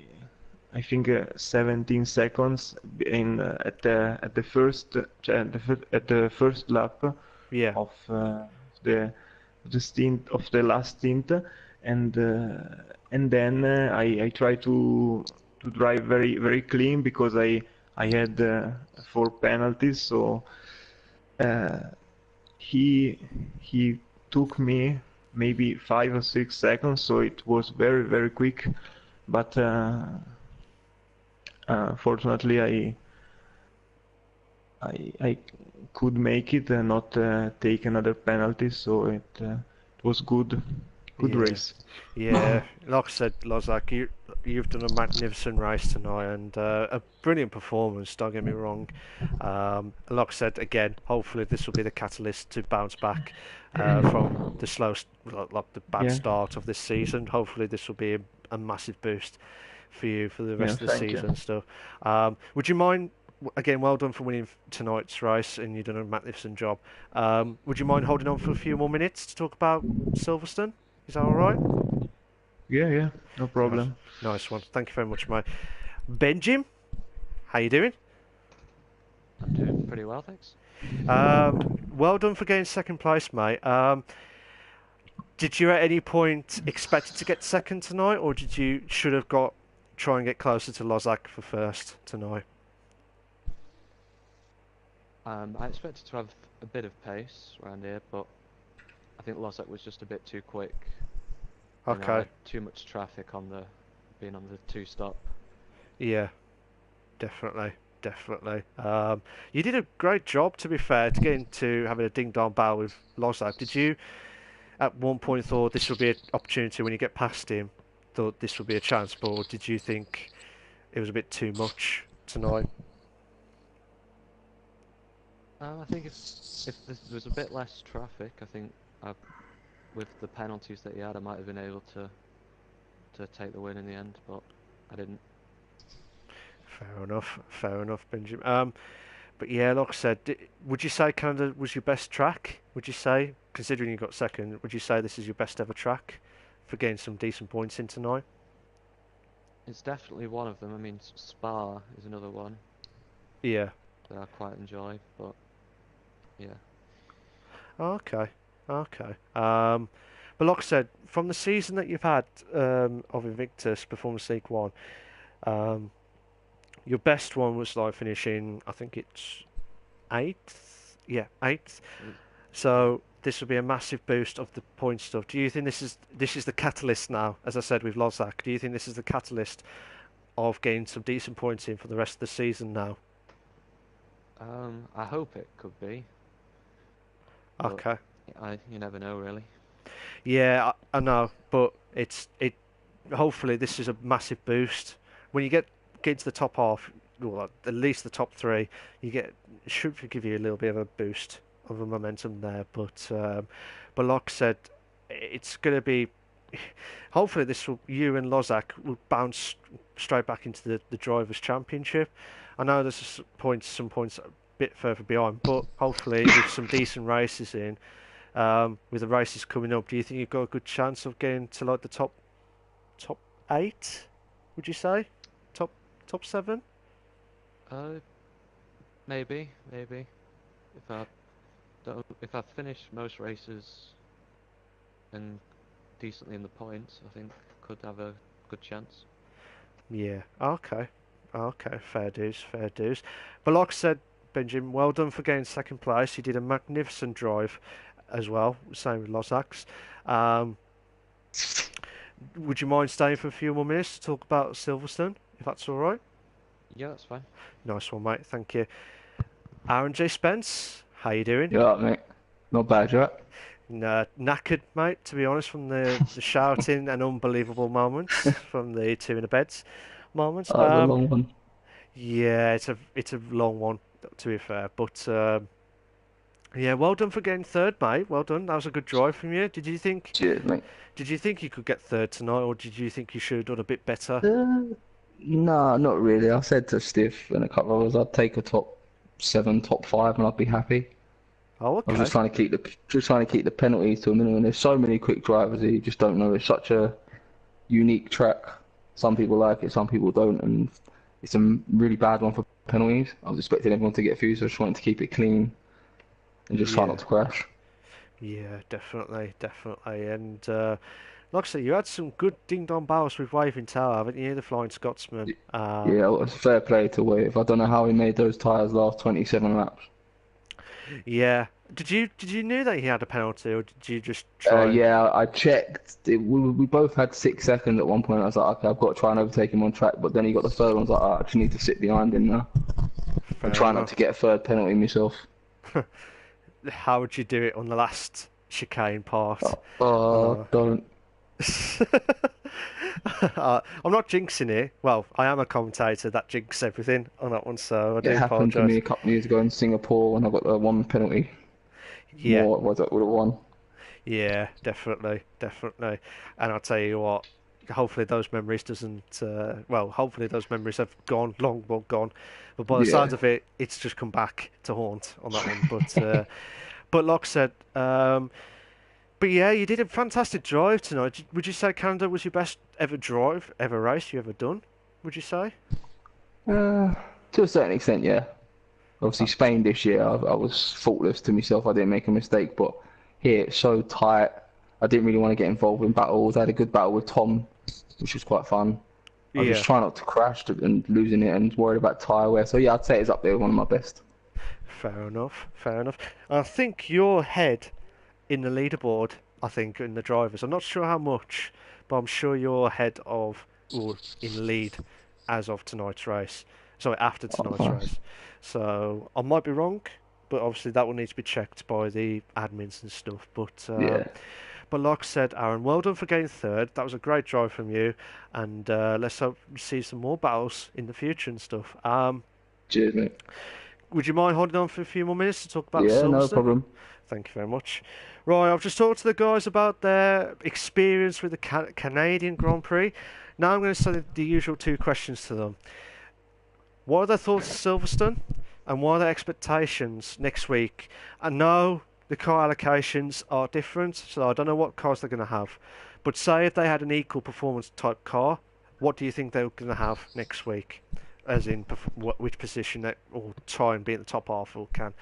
I think 17 seconds in at the first at the first lap Yeah, of the the stint of the last stint, and then I try to drive very clean because I had 4 penalties. So he took me maybe 5 or 6 seconds. So it was very quick. But fortunately, I could make it and not take another penalty, so it was good Yeah. race. Yeah, like I said, Lozak, you've done a magnificent race tonight and a brilliant performance. Don't get me wrong. Like I said again, hopefully this will be the catalyst to bounce back from the like the bad Yeah, start of this season. Hopefully this will be a massive boost for you for the yeah, rest of the thank you. season and stuff. Would you mind? Again, well done for winning tonight's race, and you've done a magnificent job. Would you mind holding on for a few more minutes to talk about Silverstone? Is that all right? Yeah, no Nice, problem. nice one. Thank you very much, mate. Benjim, how you doing? I'm doing pretty well, thanks. Well done for getting second place, mate. Did you at any point expect to get second tonight, or did you should have try and get closer to Lozak for first tonight? I expected to have a bit of pace around here, but I think Lossack was just a bit too quick. You know, I Okay. had too much traffic on being on the two-stop. Yeah, definitely, definitely. You did a great job, to be fair, to get into having a ding-dong battle with Lozak. Did you, at one point, thought this would be an opportunity when you get past him? Thought this would be a chance, but did you think it was a bit too much tonight? I think if there was a bit less traffic, I think with the penalties that he had, I might have been able to take the win in the end, but I didn't. Fair enough, Benjamin. But yeah, like I said, would you say Canada was your best track? Would you say, considering you got second, would you say this is your best ever track for getting some decent points in tonight? It's definitely one of them. I mean, Spa is another one Yeah. that I quite enjoy, but yeah. Okay. Okay. But like I said, from the season that you've had of Invictus Performance League One, um, your best one was like finishing, I think it's eighth. Yeah, eighth. So this will be a massive boost of the point stuff. Do you think this is the catalyst now? As I said with Lozak, do you think this is the catalyst of getting some decent points in for the rest of the season now? I hope it could be, but Okay. you never know really. Yeah, I know, but it. Hopefully, this is a massive boost. When you get to the top half, well, at least the top three, it should give you a little bit of a boost of a momentum there. But like I said, it's going to be. Hopefully, you and Lozak will bounce straight back into the drivers' championship. I know there's some points a bit further behind, but hopefully with some decent races in, with the races coming up, do you think you've got a good chance of getting to like the top eight? Would you say top seven? Uh, maybe. If I if I finish most races and decently in the points, I think could have a good chance. Yeah. Okay. Okay. Fair dues. Fair dues. But like I said, Benjamin, well done for getting second place. You did a magnificent drive as well. Same with Lozak's. Um, would you mind staying for a few more minutes to talk about Silverstone, if that's all right? Yeah, that's fine. Nice one, mate. Thank you. Aaron J. Spence, how you doing? You alright, mate? Not bad, you alright? Knackered, mate, to be honest, from the shouting and unbelievable moments from the two in the beds moments. That was a long one. Yeah, it's a long one, to be fair. But yeah, well done for getting third, mate. Well done. That was a good drive from you. Cheers, mate. Did you think you could get third tonight, or did you think you should have done a bit better? Nah, not really. I said to Stiff in a couple of hours I'd take a top 7, top 5, and I'd be happy. Oh, I was okay. just trying to keep the penalties to a minimum. There's so many quick drivers that you just don't know. It's such a unique track. Some people like it, some people don't, and it's a really bad one for penalties. I was expecting everyone to get a few, so I just wanted to keep it clean and just try Yeah. not to crash. Yeah, definitely. And like I said, you had some good ding-dong battles with Waving Tower, haven't you? The Flying Scotsman. Yeah, it was fair play to Wave. I don't know how he made those tyres last 27 laps. Yeah. Did you knew that he had a penalty, or did you just try? Yeah, I checked. We both had 6 seconds at one point. I was like, okay, I've got to try and overtake him on track. But then he got the third one. I was like, I just need to sit behind him now Fair and try not enough. to get a third penalty myself. How would you do it on the last chicane part? Don't. I'm not jinxing it. Well, I am a commentator that jinxes everything on that one, so I do It happened to me apologise. a couple of years ago in Singapore when I got the one penalty. Yeah, More was that would have won. yeah, definitely. And I'll tell you what, hopefully those memories doesn't. Well, hopefully those memories have gone long gone. But by the Yeah. sounds of it, it's just come back to haunt on that one. But like I said, but yeah, you did a fantastic drive tonight. Would you say Canada was your best ever race you ever done? Would you say? To a certain extent, yeah. Obviously, Spain this year, I was faultless to myself. I didn't make a mistake, but here it's so tight. I didn't really want to get involved in battles. I had a good battle with Tom, which was quite fun. I was Yeah, just trying not to crash and losing it and worried about tyre wear. So yeah, I'd say it's up there with one of my best. fair enough, fair enough. I think you're ahead in the leaderboard. I think in the drivers. I'm not sure how much, but I'm sure you're ahead of or in lead as of tonight's race. Sorry, after tonight's nice. race. So I might be wrong, but obviously that will need to be checked by the admins and stuff. Yeah. But like I said, Aaron, well done for getting third. That was a great drive from you, and let's hope we see some more battles in the future and stuff. Cheers, mate. Would you mind holding on for a few more minutes to talk about Yeah, no Silverstone? problem. Thank you very much. Right, I've just talked to the guys about their experience with the Canadian Grand Prix. Now I'm going to send the usual two questions to them. What are their thoughts of Silverstone? And what are their expectations next week? I know the car allocations are different, so I don't know what cars they're going to have. But say if they had an equal performance type car, what do you think they're going to have next week? As in, which position they will try and be in the top half or can.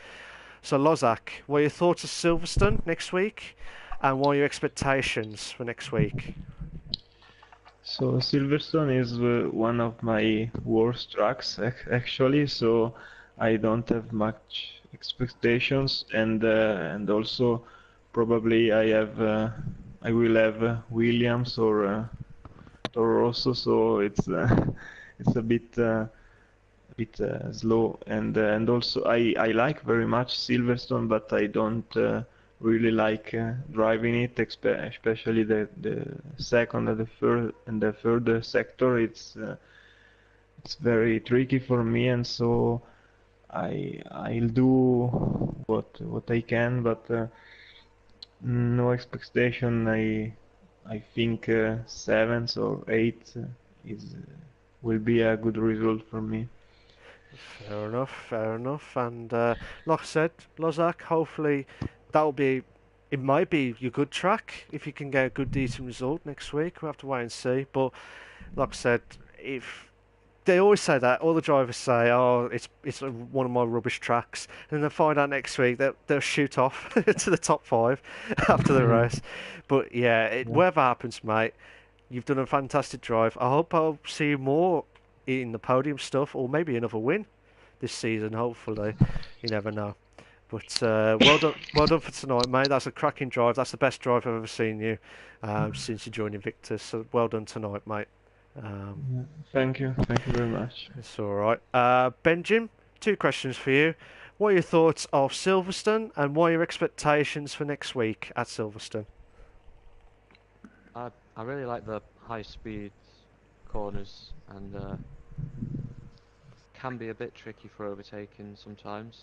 So, Lozak, what are your thoughts of Silverstone next week? And what are your expectations for next week? So Silverstone is one of my worst tracks actually, so I don't have much expectations, and also probably I will have Williams or Toro Rosso, so it's it's a bit slow, and also I like very much Silverstone, but I don't really like driving it, especially the second and the third sector. It's very tricky for me, and so I'll do what I can, but no expectation. I think seventh or eighth is will be a good result for me. Fair enough, fair enough. And like I said, Lozak, hopefully it might be your good track if you can get a good, decent result next week. We'll have to wait and see. But like I said, if they always say that, all the drivers say, "Oh, it's one of my rubbish tracks," and then they find out next week that they'll shoot off to the top five after the race. But yeah, whatever happens, mate, you've done a fantastic drive. I hope I'll see you more in the podium stuff, or maybe another win this season. Hopefully, you never know. But well done for tonight, mate. That's a cracking drive. That's the best drive I've ever seen you since you joined Invictus. So well done tonight, mate. Yeah, thank you very much. It's all right. Benjamin, two questions for you. What are your thoughts of Silverstone, and what are your expectations for next week at Silverstone? I really like the high speed corners, and can be a bit tricky for overtaking sometimes.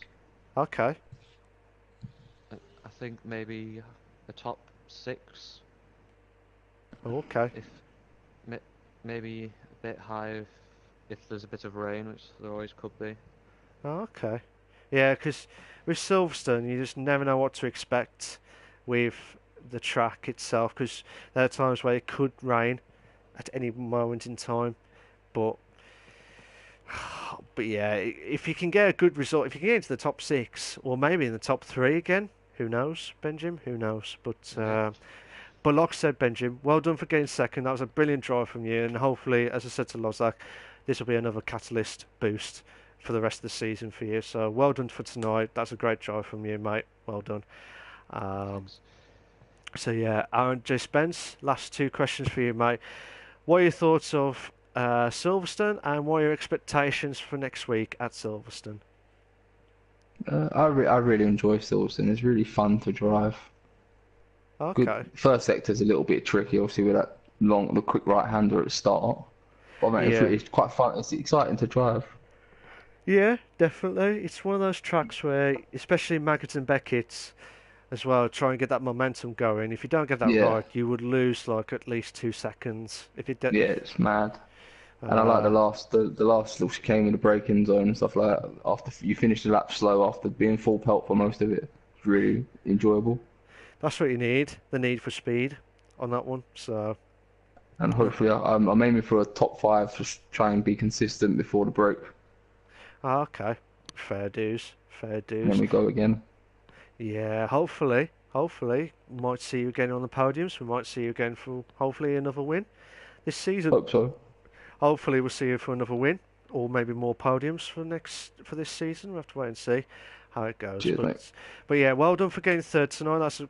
Okay. I think maybe the top 6, Okay. if maybe a bit high if there's a bit of rain, which there always could be. Okay. Yeah, because with Silverstone, you just never know what to expect with the track itself, because there are times where it could rain at any moment in time. But yeah, if you can get a good result, if you can get into the top 6, or maybe in the top 3 again, who knows, Benjamin? Who knows? But But like I said, Benjamin, well done for getting second. That was a brilliant drive from you, and hopefully, as I said to Lozak, this will be another catalyst boost for the rest of the season for you. So well done for tonight. That's a great drive from you, mate. Well done. Thanks. So yeah, Aaron J. Spence, last two questions for you, mate. What are your thoughts of Silverstone, and what are your expectations for next week at Silverstone? I really enjoy Silverstone. It's really fun to drive. Okay. Good. First sector's a little bit tricky, obviously, with the quick right-hander at the start. But I mean, Yeah. it's quite fun. It's exciting to drive. Yeah, definitely. It's one of those tracks where, especially Maggotts and Beckett's as well, try and get that momentum going. If you don't get that Yeah. right, you would lose like at least 2 seconds. If you don't, Yeah, it's mad. And I like the last little chicane with the braking zone and stuff like that. After you finish the lap slow, after being full pelt for most of it, it's really enjoyable. that's what you need. The need for speed on that one. So And hopefully, I'm aiming for a top 5, just try and be consistent before the break. okay, fair dues, fair And then dues. we go again. Yeah, hopefully, we might see you again on the podiums. We might see you again for hopefully another win this season. Hope so. Hopefully, we'll see you for another win, or maybe more podiums for this season. We'll have to wait and see how it goes. Cheers, mate. But yeah, well done for getting third tonight. That's a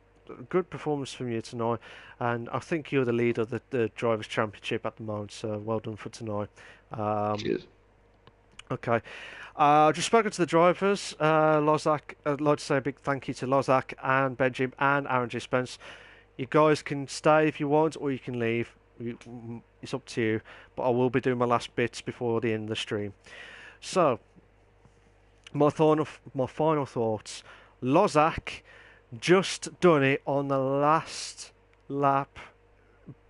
good performance from you tonight, and I think you're the leader of the Drivers' Championship at the moment. So well done for tonight. Cheers. Okay. Just spoken to the drivers. Lozak, I'd like to say a big thank you to Lozak and Benjamin and Aaron J. Spence. You guys can stay if you want, or you can leave. It's up to you. But I will be doing my last bits before the end of the stream. So, my final thoughts. Lozak just done it on the last lap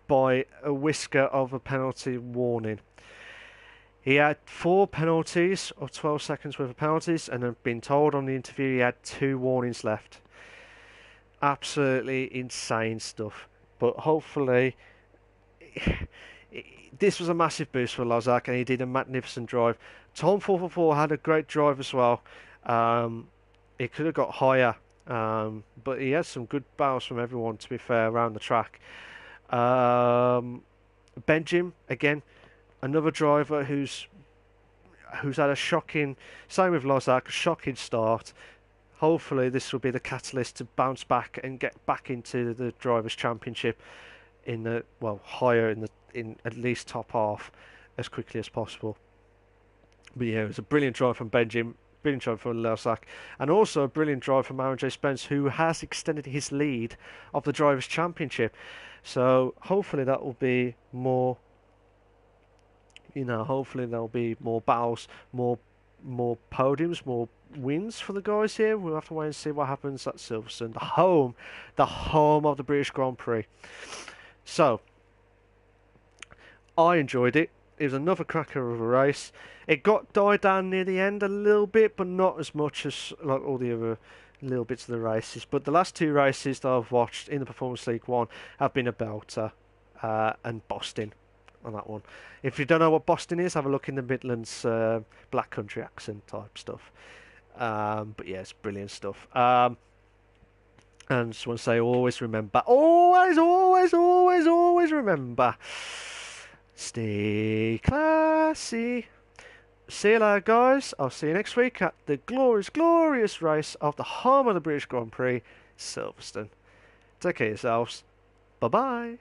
by a whisker of a penalty warning. He had 4 penalties, or 12 seconds worth of penalties, and I've been told on the interview he had 2 warnings left. Absolutely insane stuff. But hopefully, this was a massive boost for Lozak, and he did a magnificent drive. Tom 444 had a great drive as well. He could have got higher, but he had some good battles from everyone, to be fair, around the track. Benjamin, again, another driver who's had a shocking, same with Lozak, a shocking start. Hopefully this will be the catalyst to bounce back and get back into the Drivers' Championship higher in at least top half as quickly as possible. But yeah, it was a brilliant drive from Benjamin, brilliant drive from Lozak, and also a brilliant drive from Aaron J. Spence, who has extended his lead of the Drivers' Championship. So hopefully that will be more. Hopefully there'll be more battles, more podiums, more wins for the guys here. We'll have to wait and see what happens at Silverstone, the home of the British Grand Prix. So, I enjoyed it. It was another cracker of a race. It died down near the end a little bit, but not as much as like all the other little bits of the races. But the last 2 races that I've watched in the Performance League 1 have been a belter, and Boston on that one. If you don't know what Boston is, have a look in the Midlands Black Country accent type stuff. But yeah, it's brilliant stuff. And just want to say, always remember, always remember, stay classy. See you later, guys. I'll see you next week at the glorious race of the home of the British Grand Prix, Silverstone. Take care of yourselves. Bye-bye.